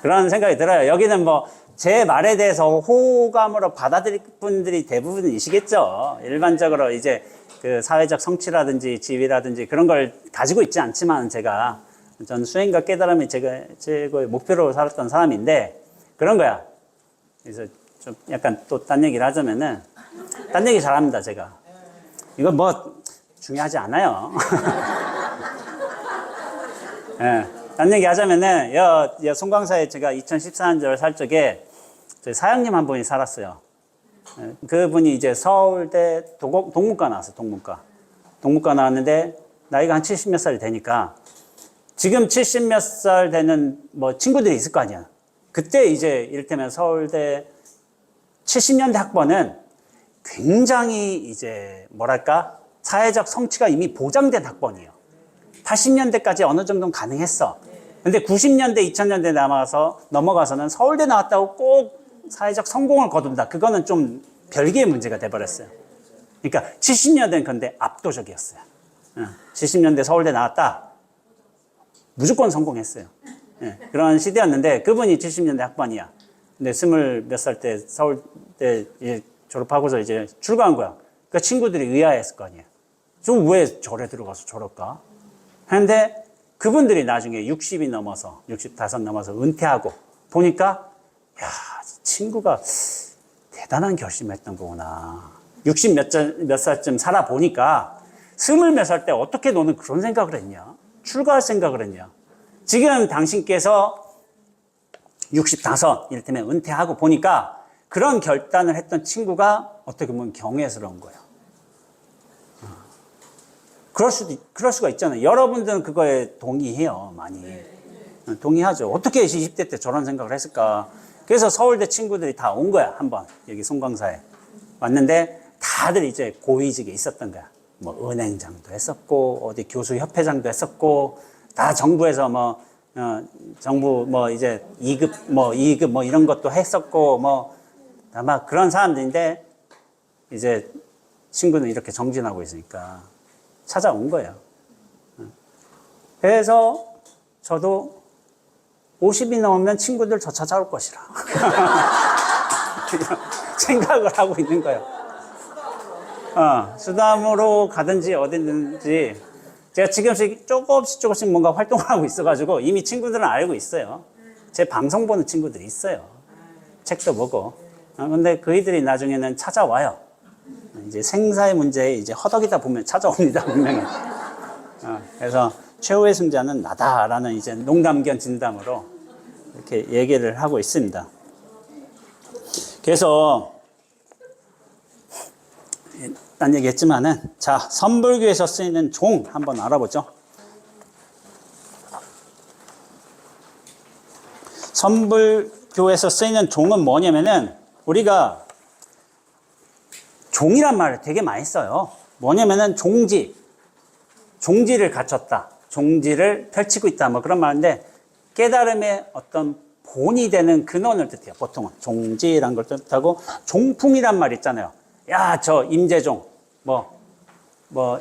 그런 생각이 들어요. 여기는 뭐 제 말에 대해서 호감으로 받아들일 분들이 대부분이시겠죠. 일반적으로 이제 그 사회적 성취라든지 지위라든지 그런 걸 가지고 있지 않지만 전 수행과 깨달음이 제거의 목표로 살았던 사람인데 그런 거야. 그래서 좀 약간 또 딴 얘기를 하자면은 딴 얘기 잘합니다 제가. 이거 뭐 중요하지 않아요. 예, 딴 얘기 하자면은 송광사에 제가 2014년도에 살 적에 저희 사장님 한 분이 살았어요. 그분이 이제 서울대 동문과 나왔어요. 동문과 나왔는데 나이가 한 70 몇 살이 되니까 지금 70 몇 살 되는 뭐 친구들이 있을 거 아니야. 그때 이제 이를테면 서울대 70년대 학번은 굉장히 이제 뭐랄까 사회적 성취가 이미 보장된 학번이에요. 80년대까지 어느 정도는 가능했어. 근데 90년대, 2000년대 넘어가서는 서울대 나왔다고 꼭 사회적 성공을 거둔다. 그거는 좀 별개의 문제가 돼버렸어요. 그러니까 70년대는 근데 압도적이었어요. 70년대 서울대 나왔다. 무조건 성공했어요. 그런 시대였는데 그분이 70년대 학번이야. 근데 20 몇 살 때 서울대 졸업하고서 이제 출가한 거야. 그러니까 친구들이 의아했을 거 아니에요. 좀 왜 절에 들어가서 저럴까? 했는데 그분들이 나중에 60이 넘어서 65 넘어서 은퇴하고 보니까 야 친구가 대단한 결심을 했던 거구나. 60 몇 살쯤 살아보니까 20 몇 살 때 어떻게 너는 그런 생각을 했냐? 출가할 생각을 했냐? 지금 당신께서 65 이를테면 은퇴하고 보니까 그런 결단을 했던 친구가 어떻게 보면 경외스러운 거예요. 그럴 수가 있잖아요. 여러분들은 그거에 동의해요, 많이. 동의하죠. 어떻게 20대 때 저런 생각을 했을까? 그래서 서울대 친구들이 다 온 거야, 한번. 여기 송광사에. 왔는데 다들 이제 고위직에 있었던 거야. 뭐 은행장도 했었고, 어디 교수협회장도 했었고, 다 정부에서 정부 이제 2급 뭐 이런 것도 했었고, 아마 그런 사람들인데, 이제 친구는 이렇게 정진하고 있으니까 찾아온 거예요. 그래서 저도 50이 넘으면 친구들 저 찾아올 것이라. 생각을 하고 있는 거예요. 수담으로 가든지 어디든지. 제가 지금씩 조금씩 뭔가 활동을 하고 있어가지고 이미 친구들은 알고 있어요. 제 방송 보는 친구들이 있어요. 책도 보고. 근데 그이들이 나중에는 찾아와요. 이제 생사의 문제에 이제 허덕이다 보면 찾아옵니다, 분명히. 그래서 최후의 승자는 나다라는 이제 농담 겸 진담으로 이렇게 얘기를 하고 있습니다. 그래서 딴 얘기 했지만은, 자, 선불교에서 쓰이는 종 한번 알아보죠. 선불교에서 쓰이는 종은 뭐냐면은, 우리가 종이란 말을 되게 많이 써요. 뭐냐면은 종지를 갖췄다. 종지를 펼치고 있다. 뭐 그런 말인데, 깨달음의 어떤 본이 되는 근원을 뜻해요. 보통은 종지란 걸 뜻하고, 종품이란 말 있잖아요. 야, 저 임재종,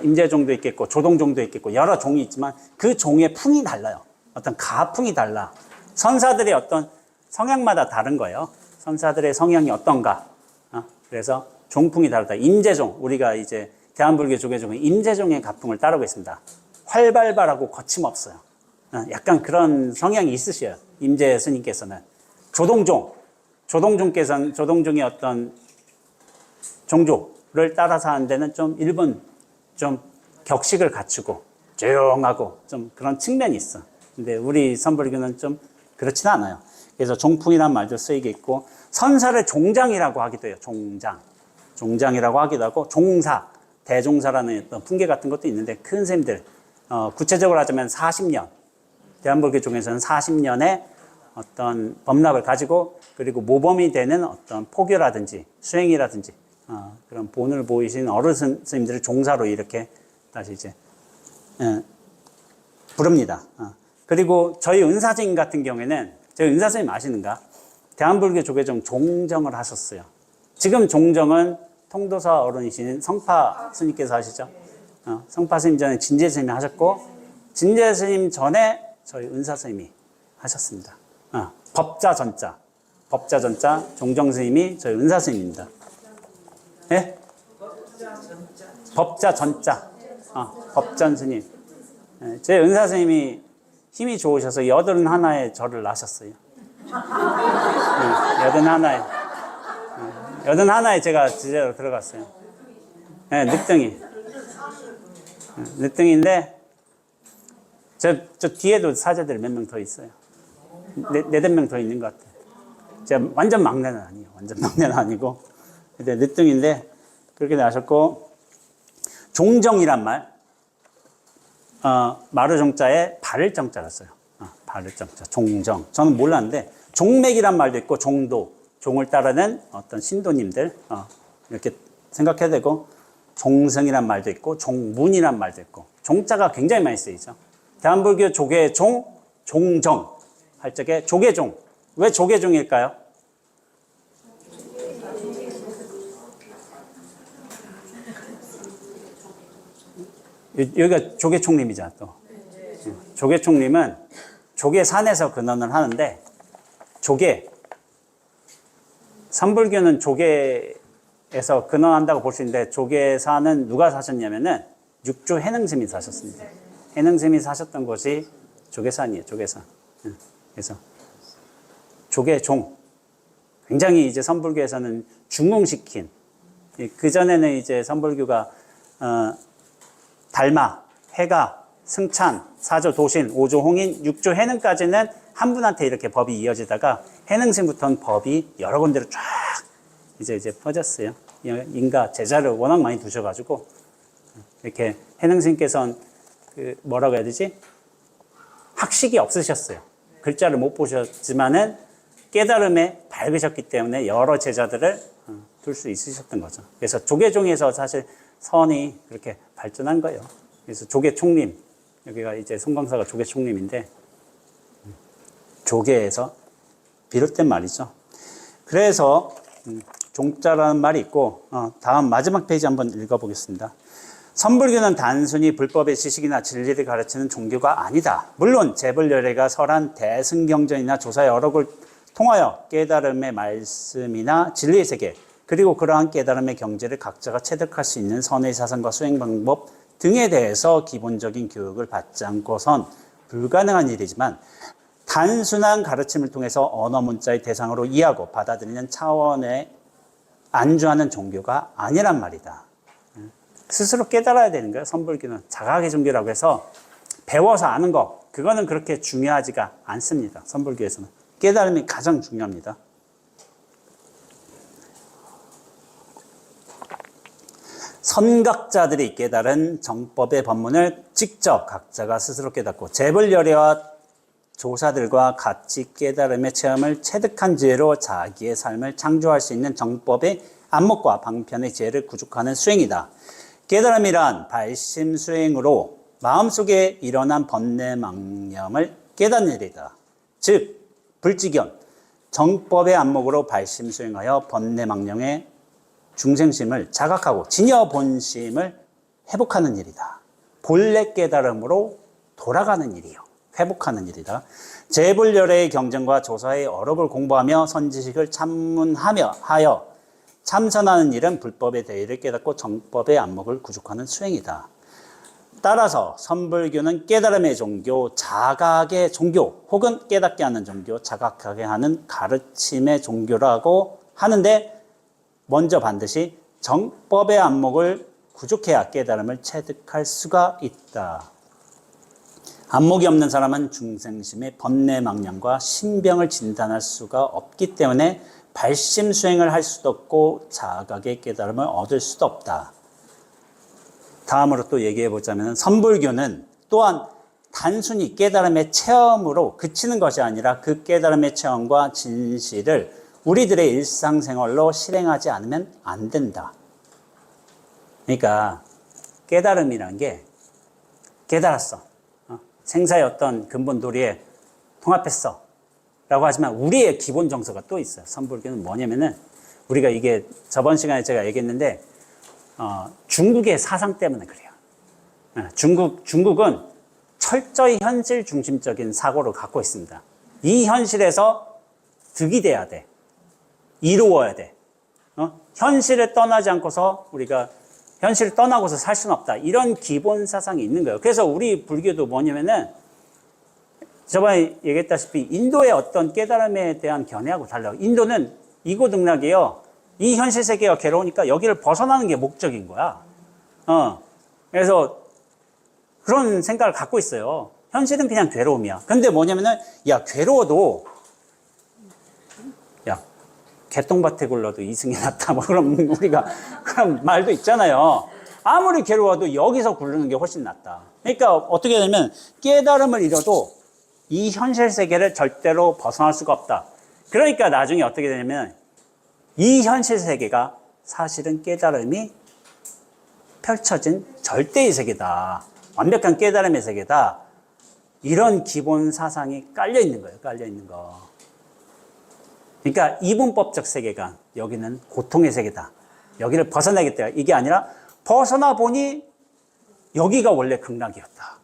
임재종도 있겠고, 조동종도 있겠고, 여러 종이 있지만 그 종의 풍이 달라요. 어떤 가풍이 달라. 선사들의 어떤 성향마다 다른 거예요. 선사들의 성향이 어떤가. 그래서 종풍이 다르다. 임재종, 우리가 이제 대한불교 조계종은 임재종의 가풍을 따르고 있습니다. 활발하고 거침없어요. 약간 그런 성향이 있으셔요. 임재 스님께서는. 조동종께서는, 조동종의 어떤 종조를 따라서 하는 데는 좀 일본 좀 격식을 갖추고 조용하고 좀 그런 측면이 있어. 근데 우리 선불교는 좀 그렇지는 않아요. 그래서 종풍이라는 말도 쓰이게 있고, 선사를 종장이라고 하기도 해요. 종장이라고 하기도 하고, 종사, 대종사라는 어떤 풍계 같은 것도 있는데, 큰 스님들, 구체적으로 하자면 40년, 대한불교 중에서는 40년의 어떤 법락을 가지고, 그리고 모범이 되는 어떤 포교라든지 수행이라든지 그런 본을 보이신 어르신 스님들을 종사로 이렇게 다시 이제 부릅니다. 그리고 저희 은사스님 같은 경우에는, 저희 은사스님 아시는가? 대한불교 조계종 종정을 하셨어요. 지금 종정은 통도사 어른이신 성파 스님께서 하시죠. 성파 스님 전에 진재 스님이 하셨고, 진재 스님 전에 저희 은사 스님이 하셨습니다. 법자 전자 종정 스님이 저희 은사 스님입니다. 예? 법자 전자. 법전 스님. 제 은사 스님이 힘이 좋으셔서 81에 저를 낳으셨어요. 81에 제가 지제로 들어갔어요. 네, 늦둥이인데, 저 뒤에도 사제들 몇 명 더 있어요. 네댓 명 더 있는 것 같아요. 제가 완전 막내는 아니에요. 완전 막내는 아니고. 근데 늦둥인데, 그렇게 나셨고, 종정이란 말, 마루종자에 바를 정자를 써요. 바를 정자, 종정. 저는 몰랐는데, 종맥이란 말도 있고, 종도, 종을 따르는 어떤 신도님들, 이렇게 생각해야 되고, 종성이란 말도 있고, 종문이란 말도 있고, 종자가 굉장히 많이 쓰이죠. 대한불교 조계종, 종정 할 적에 조계종. 왜 조계종일까요? 여기가 조계총림이잖아, 또. 조계총림은 조계산에서 근원을 하는데, 선불교는 조계에서 근원한다고 볼 수 있는데, 조계산은 누가 사셨냐면은 육조 해능스님이 사셨습니다. 해능스님이 사셨던 곳이 조계산이에요, 조계산. 그래서 조계종. 굉장히 이제 선불교에서는 중흥시킨, 그전에는 이제 선불교가, 달마, 해가, 승찬, 사조, 도신, 오조, 홍인, 육조, 해능까지는 한 분한테 이렇게 법이 이어지다가 해능생부터는 법이 여러 군데로 쫙 이제 퍼졌어요. 인가 제자를 워낙 많이 두셔가지고 이렇게 해능생께서는 그 뭐라고 해야 되지? 학식이 없으셨어요. 글자를 못 보셨지만은 깨달음에 밝으셨기 때문에 여러 제자들을 둘 수 있으셨던 거죠. 그래서 조계종에서 사실 선이 그렇게 발전한 거예요. 그래서 조계총림, 여기가 이제 송광사가 조계총림인데 조계에서 비롯된 말이죠. 그래서 종자라는 말이 있고 다음 마지막 페이지 한번 읽어보겠습니다. 선불교는 단순히 불법의 지식이나 진리를 가르치는 종교가 아니다. 물론 재벌열애가 설한 대승경전이나 조사의 어록을 통하여 깨달음의 말씀이나 진리의 세계 그리고 그러한 깨달음의 경지를 각자가 체득할 수 있는 선의 사상과 수행 방법 등에 대해서 기본적인 교육을 받지 않고선 불가능한 일이지만 단순한 가르침을 통해서 언어 문자의 대상으로 이해하고 받아들이는 차원에 안주하는 종교가 아니란 말이다. 스스로 깨달아야 되는 거예요. 선불교는 자각의 종교라고 해서 배워서 아는 거 그거는 그렇게 중요하지가 않습니다. 선불교에서는 깨달음이 가장 중요합니다. 선각자들이 깨달은 정법의 법문을 직접 각자가 스스로 깨닫고 재벌열애와 조사들과 같이 깨달음의 체험을 체득한 지혜로 자기의 삶을 창조할 수 있는 정법의 안목과 방편의 지혜를 구축하는 수행이다. 깨달음이란 발심 수행으로 마음속에 일어난 번뇌망념을 깨닫는 일이다. 즉 불지견, 정법의 안목으로 발심 수행하여 번뇌망념의 중생심을 자각하고 진여본심을 회복하는 일이다. 본래 깨달음으로 돌아가는 일이요. 회복하는 일이다. 재불열애의 경전과 조사의 어록을 공부하며 선지식을 참문하여 참선하는 일은 불법의 대의를 깨닫고 정법의 안목을 구축하는 수행이다. 따라서 선불교는 깨달음의 종교, 자각의 종교, 혹은 깨닫게 하는 종교, 자각하게 하는 가르침의 종교라고 하는데 먼저 반드시 정법의 안목을 구축해야 깨달음을 체득할 수가 있다. 안목이 없는 사람은 중생심의 번뇌망념과 신병을 진단할 수가 없기 때문에 발심 수행을 할 수도 없고 자각의 깨달음을 얻을 수도 없다. 다음으로 또 얘기해 보자면 선불교는 또한 단순히 깨달음의 체험으로 그치는 것이 아니라 그 깨달음의 체험과 진실을 우리들의 일상생활로 실행하지 않으면 안 된다. 그러니까 깨달음이란 게 깨달았어. 생사의 어떤 근본 도리에 통합했어. 라고 하지만 우리의 기본 정서가 또 있어요. 선불교는 뭐냐면은 우리가 이게 저번 시간에 제가 얘기했는데 중국의 사상 때문에 그래요. 중국은 철저히 현실 중심적인 사고를 갖고 있습니다. 이 현실에서 득이 돼야 돼. 이루어야 돼. 현실을 떠나지 않고서 우리가 현실을 떠나고서 살 수는 없다. 이런 기본 사상이 있는 거예요. 그래서 우리 불교도 뭐냐면은 저번에 얘기했다시피 인도의 어떤 깨달음에 대한 견해하고 달라요. 인도는 이고등락이에요. 이 현실 세계가 괴로우니까 여기를 벗어나는 게 목적인 거야. 그래서 그런 생각을 갖고 있어요. 현실은 그냥 괴로움이야. 근데 뭐냐면은 야 괴로워도 야 개똥밭에 굴러도 이승이 낫다. 뭐 그럼 우리가 그런 말도 있잖아요. 아무리 괴로워도 여기서 굴르는 게 훨씬 낫다. 그러니까 어떻게 되냐면 깨달음을 잃어도 이 현실 세계를 절대로 벗어날 수가 없다. 그러니까 나중에 어떻게 되냐면 이 현실 세계가 사실은 깨달음이 펼쳐진 절대의 세계다. 완벽한 깨달음의 세계다. 이런 기본 사상이 깔려 있는 거예요. 깔려 있는 거. 그러니까 이분법적 세계관, 여기는 고통의 세계다. 여기를 벗어나겠다. 이게 아니라 벗어나 보니 여기가 원래 극락이었다.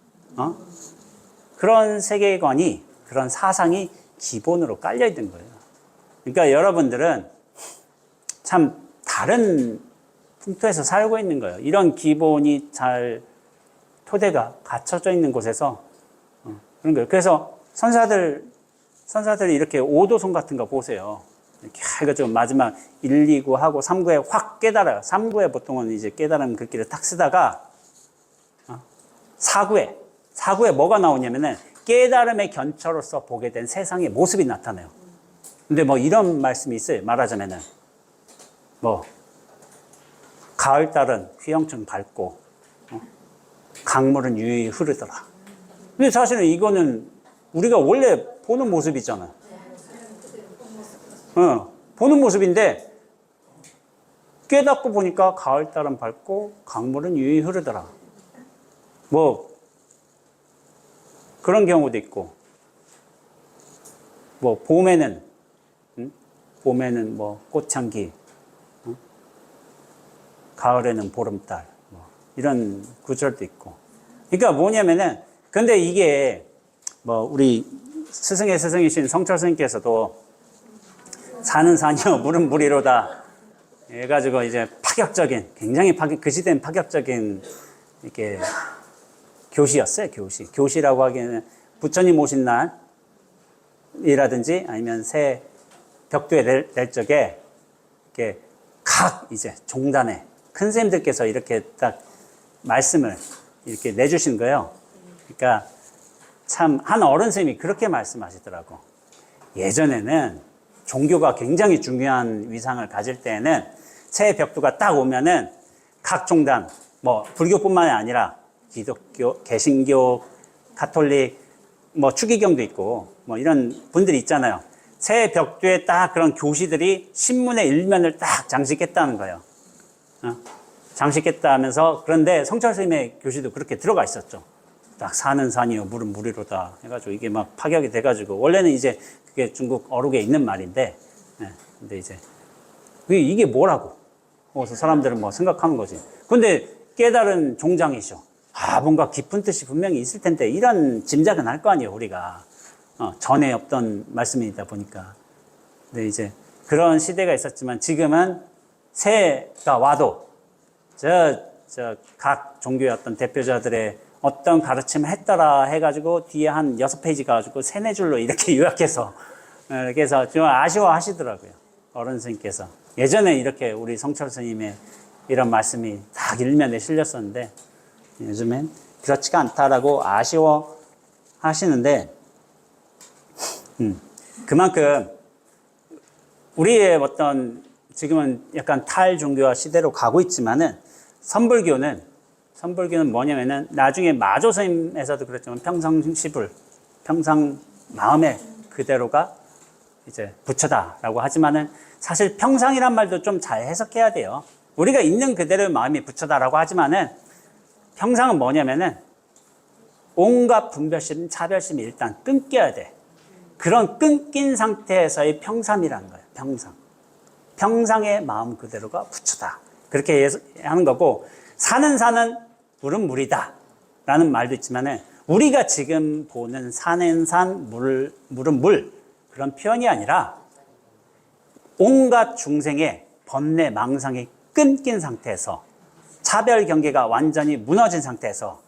그런 세계관이, 그런 사상이 기본으로 깔려 있는 거예요. 그러니까 여러분들은 참 다른 풍토에서 살고 있는 거예요. 이런 기본이 잘 토대가 갖춰져 있는 곳에서 그런 거예요. 그래서 선사들이 이렇게 오도송 같은 거 보세요. 이렇게 해가지고 마지막 1, 2구 하고 3구에 확 깨달아요. 3구에 보통은 이제 깨달음 글귀를 탁 쓰다가 4구에 뭐가 나오냐면은 깨달음의 견처로서 보게 된 세상의 모습이 나타나요. 근데 뭐 이런 말씀이 있어요. 말하자면은 뭐 가을달은 휘영청 밝고 강물은 유유히 흐르더라. 근데 사실은 이거는 우리가 원래 보는 모습이잖아. 보는 모습인데 깨닫고 보니까 가을달은 밝고 강물은 유유히 흐르더라. 뭐 그런 경우도 있고, 뭐 봄에는 봄에는 뭐 꽃향기, 가을에는 보름달, 뭐 이런 구절도 있고. 그러니까 뭐냐면은, 근데 이게 뭐 우리 스승의 스승이신 성철 스님께서도 산은 산이요 물은 물이로다 해가지고 이제 파격적인, 굉장히 그 시대는 파격적인 이렇게 교시였어요. 교시라고 하기에는 부처님 오신 날이라든지 아니면 새 벽두에 낼 적에 이렇게 각 이제 종단에 큰 스님들께서 이렇게 딱 말씀을 이렇게 내주신 거예요. 그러니까 참 한 어른 스님이 그렇게 말씀하시더라고. 예전에는 종교가 굉장히 중요한 위상을 가질 때에는 새 벽두가 딱 오면은 각 종단, 뭐 불교뿐만이 아니라 기독교, 개신교, 가톨릭, 뭐 추기경도 있고 뭐 이런 분들이 있잖아요. 새 벽두에 딱 그런 교시들이 신문의 일면을 딱 장식했다는 거예요. 장식했다 하면서, 그런데 성철 스님의 교시도 그렇게 들어가 있었죠. 딱 산은 산이요 물은 물이로다 해가지고 이게 막 파격이 돼가지고, 원래는 이제 그게 중국 어록에 있는 말인데, 근데 이제 이게 뭐라고? 그래서 사람들은 뭐 생각하는 거지. 근데 깨달은 종장이셔. 뭔가 깊은 뜻이 분명히 있을 텐데, 이런 짐작은 할 거 아니에요, 우리가. 전에 없던 말씀이다 보니까. 근데 이제 그런 시대가 있었지만, 지금은 새가 와도 각 종교의 어떤 대표자들의 어떤 가르침을 했더라 해가지고 뒤에 한 6페이지 가지고 3-4줄로 이렇게 요약해서, 이렇게 해서 좀 아쉬워하시더라고요. 어른 스님께서. 예전에 이렇게 우리 성철 스님의 이런 말씀이 딱 일면에 실렸었는데, 요즘엔 그렇지가 않다라고 아쉬워 하시는데, 그만큼 우리의 어떤 지금은 약간 탈종교화 시대로 가고 있지만은, 선불교는 뭐냐면은 나중에 마조 스님에서도 그랬지만 평상시불, 평상 마음의 그대로가 이제 부처다라고 하지만은, 사실 평상이란 말도 좀 잘 해석해야 돼요. 우리가 있는 그대로의 마음이 부처다라고 하지만은, 평상은 뭐냐면은 온갖 분별심, 차별심이 일단 끊겨야 돼. 그런 끊긴 상태에서의 평삼이라는 거예요. 평상의 마음 그대로가 부처다. 그렇게 하는 거고, 산은 물은 물이다 라는 말도 있지만은, 우리가 지금 보는 산은 산, 물은 물, 그런 표현이 아니라 온갖 중생의 번뇌, 망상이 끊긴 상태에서, 차별 경계가 완전히 무너진 상태에서,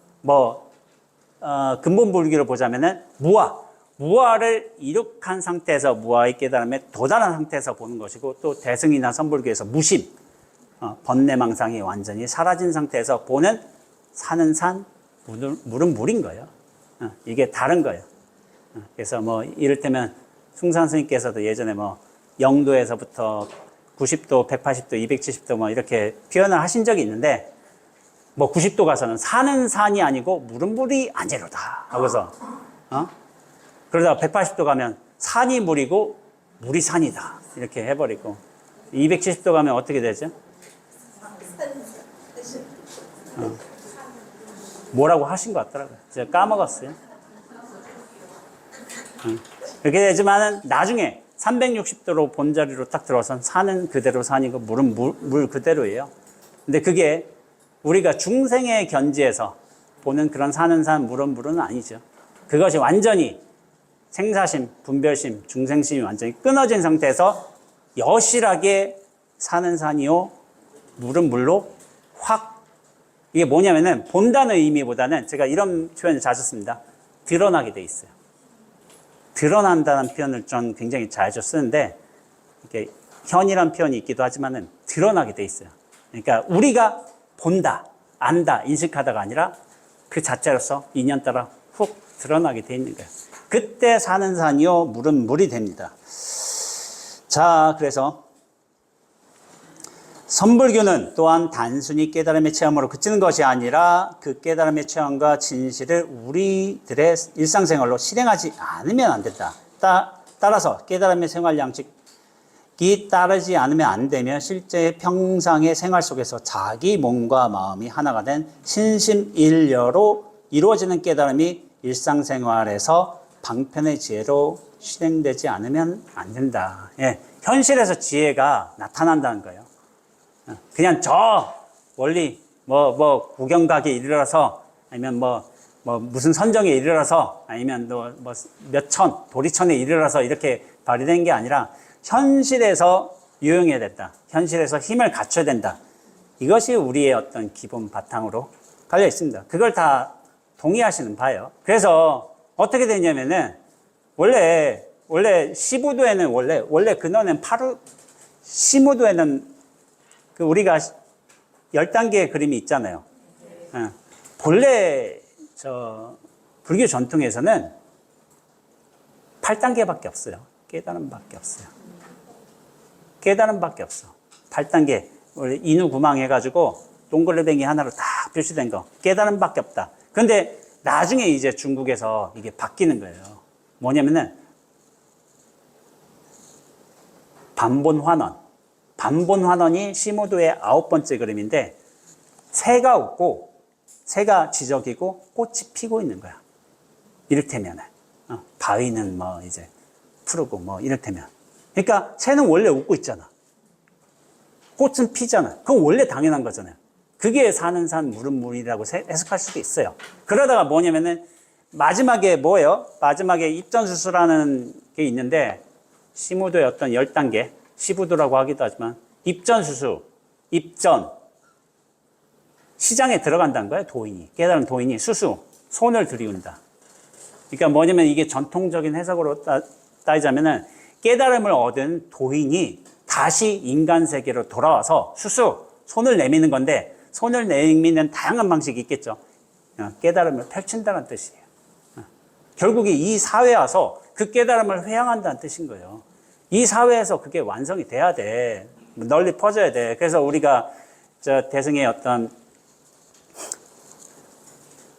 근본 불교로 보자면은 무아를 이룩한 상태에서 무아의 깨달음에 도달한 상태에서 보는 것이고, 또 대승이나 선불교에서 무심, 번뇌망상이 완전히 사라진 상태에서 보는 산은 산, 물은 물인 거예요. 이게 다른 거예요. 그래서 뭐 이를테면 숭산 스님께서도 예전에 뭐 0도에서부터 90도, 180도, 270도 뭐 이렇게 표현을 하신 적이 있는데, 뭐 90도 가서는 산은 산이 아니고 물은 물이 아니로다 하고서, 그러다가 180도 가면 산이 물이고 물이 산이다 이렇게 해버리고, 270도 가면 어떻게 되죠? 뭐라고 하신 것 같더라고요. 제가 까먹었어요. 그렇게 되지만은 나중에 360도로 본자리로 딱 들어선 산은 그대로 산이고 물은 물 그대로예요. 근데 그게 우리가 중생의 견지에서 보는 그런 산은 산, 물은 물은 아니죠. 그것이 완전히 생사심, 분별심, 중생심이 완전히 끊어진 상태에서 여실하게 산은 산이요, 물은 물로 확, 이게 뭐냐면은 본다는 의미보다는, 제가 이런 표현을 자주 씁니다. 드러나게 돼 있어요. 드러난다는 표현을 전 굉장히 자주 쓰는데, 이게 현이란 표현이 있기도 하지만은 드러나게 돼 있어요. 그러니까 우리가 본다, 안다, 인식하다가 아니라 그 자체로서 인연 따라 훅 드러나게 돼 있는 거예요. 그때 산은 산이요, 물은 물이 됩니다. 자, 그래서 선불교는 또한 단순히 깨달음의 체험으로 그치는 것이 아니라 그 깨달음의 체험과 진실을 우리들의 일상생활로 실행하지 않으면 안 된다. 따라서 깨달음의 생활 양식이 따르지 않으면 안 되며 실제 평상의 생활 속에서 자기 몸과 마음이 하나가 된 신심일려로 이루어지는 깨달음이 일상생활에서 방편의 지혜로 실행되지 않으면 안 된다. 예, 현실에서 지혜가 나타난다는 거예요. 그냥 저 멀리 구경 가게 이르러서 아니면 무슨 선정에 이르러서 아니면 몇천 도리천에 이르러서 이렇게 발휘된 게 아니라 현실에서 유용해야 된다. 현실에서 힘을 갖춰야 된다. 이것이 우리의 어떤 기본 바탕으로 깔려 있습니다. 그걸 다 동의하시는 바예요. 그래서 어떻게 되냐면은 원래 시부도에는 원래 근원은 시무도에는 우리가 10단계의 그림이 있잖아요. 본래 불교 전통에서는 8단계밖에 없어요. 깨달음밖에 없어요. 깨달음밖에 없어. 8단계. 원래 인후구망해가지고 동글뱅이 하나로 다 표시된 거. 깨달음밖에 없다. 근데 나중에 이제 중국에서 이게 바뀌는 거예요. 뭐냐면은 반본환원. 반본환원이 시무도의 9번째 그림인데 새가 웃고 새가 지저귀고 꽃이 피고 있는 거야. 이를테면 바위는 이제 푸르고 이를테면. 그러니까 새는 원래 웃고 있잖아. 꽃은 피잖아. 그건 원래 당연한 거잖아요. 그게 사는 산 물은 물이라고 해석할 수도 있어요. 그러다가 뭐냐면은 마지막에 뭐예요? 마지막에 입전수수라는 게 있는데 시무도의 어떤 10단계 시부도라고 하기도 하지만 입전수수, 입전 시장에 들어간다는 거예요. 도인이 깨달은 도인이 수수 손을 들이운다. 그러니까 뭐냐면 이게 전통적인 해석으로 따지자면은 깨달음을 얻은 도인이 다시 인간 세계로 돌아와서 수수 손을 내미는 건데 손을 내미는 다양한 방식이 있겠죠. 깨달음을 펼친다는 뜻이에요. 결국에 이 사회에 와서 그 깨달음을 회양한다는 뜻인 거예요. 이 사회에서 그게 완성이 돼야 돼. 널리 퍼져야 돼. 그래서 우리가 대승의 어떤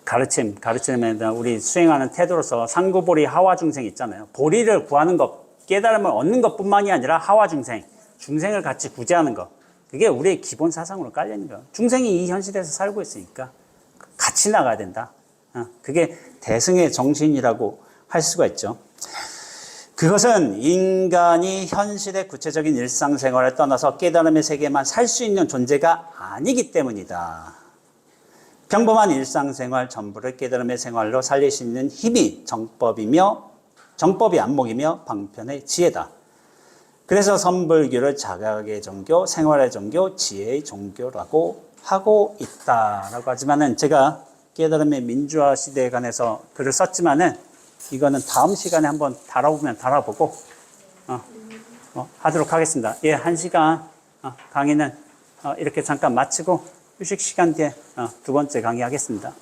가르침에 우리 수행하는 태도로서 상구보리 하와중생 있잖아요. 보리를 구하는 것, 깨달음을 얻는 것 뿐만이 아니라 하와중생, 중생을 같이 구제하는 것. 그게 우리의 기본 사상으로 깔려있는 거예요. 중생이 이 현실에서 살고 있으니까 같이 나가야 된다. 그게 대승의 정신이라고 할 수가 있죠. 그것은 인간이 현실의 구체적인 일상생활을 떠나서 깨달음의 세계만 살 수 있는 존재가 아니기 때문이다. 평범한 일상생활 전부를 깨달음의 생활로 살릴 수 있는 힘이 정법이 안목이며 방편의 지혜다. 그래서 선불교를 자각의 종교, 생활의 종교, 지혜의 종교라고 하고 있다라고 하지만은 제가 깨달음의 민주화 시대에 관해서 글을 썼지만은 이거는 다음 시간에 한번 달아보고 하도록 하겠습니다. 예, 1시간 강의는 이렇게 잠깐 마치고 휴식 시간 뒤에 두 번째 강의 하겠습니다.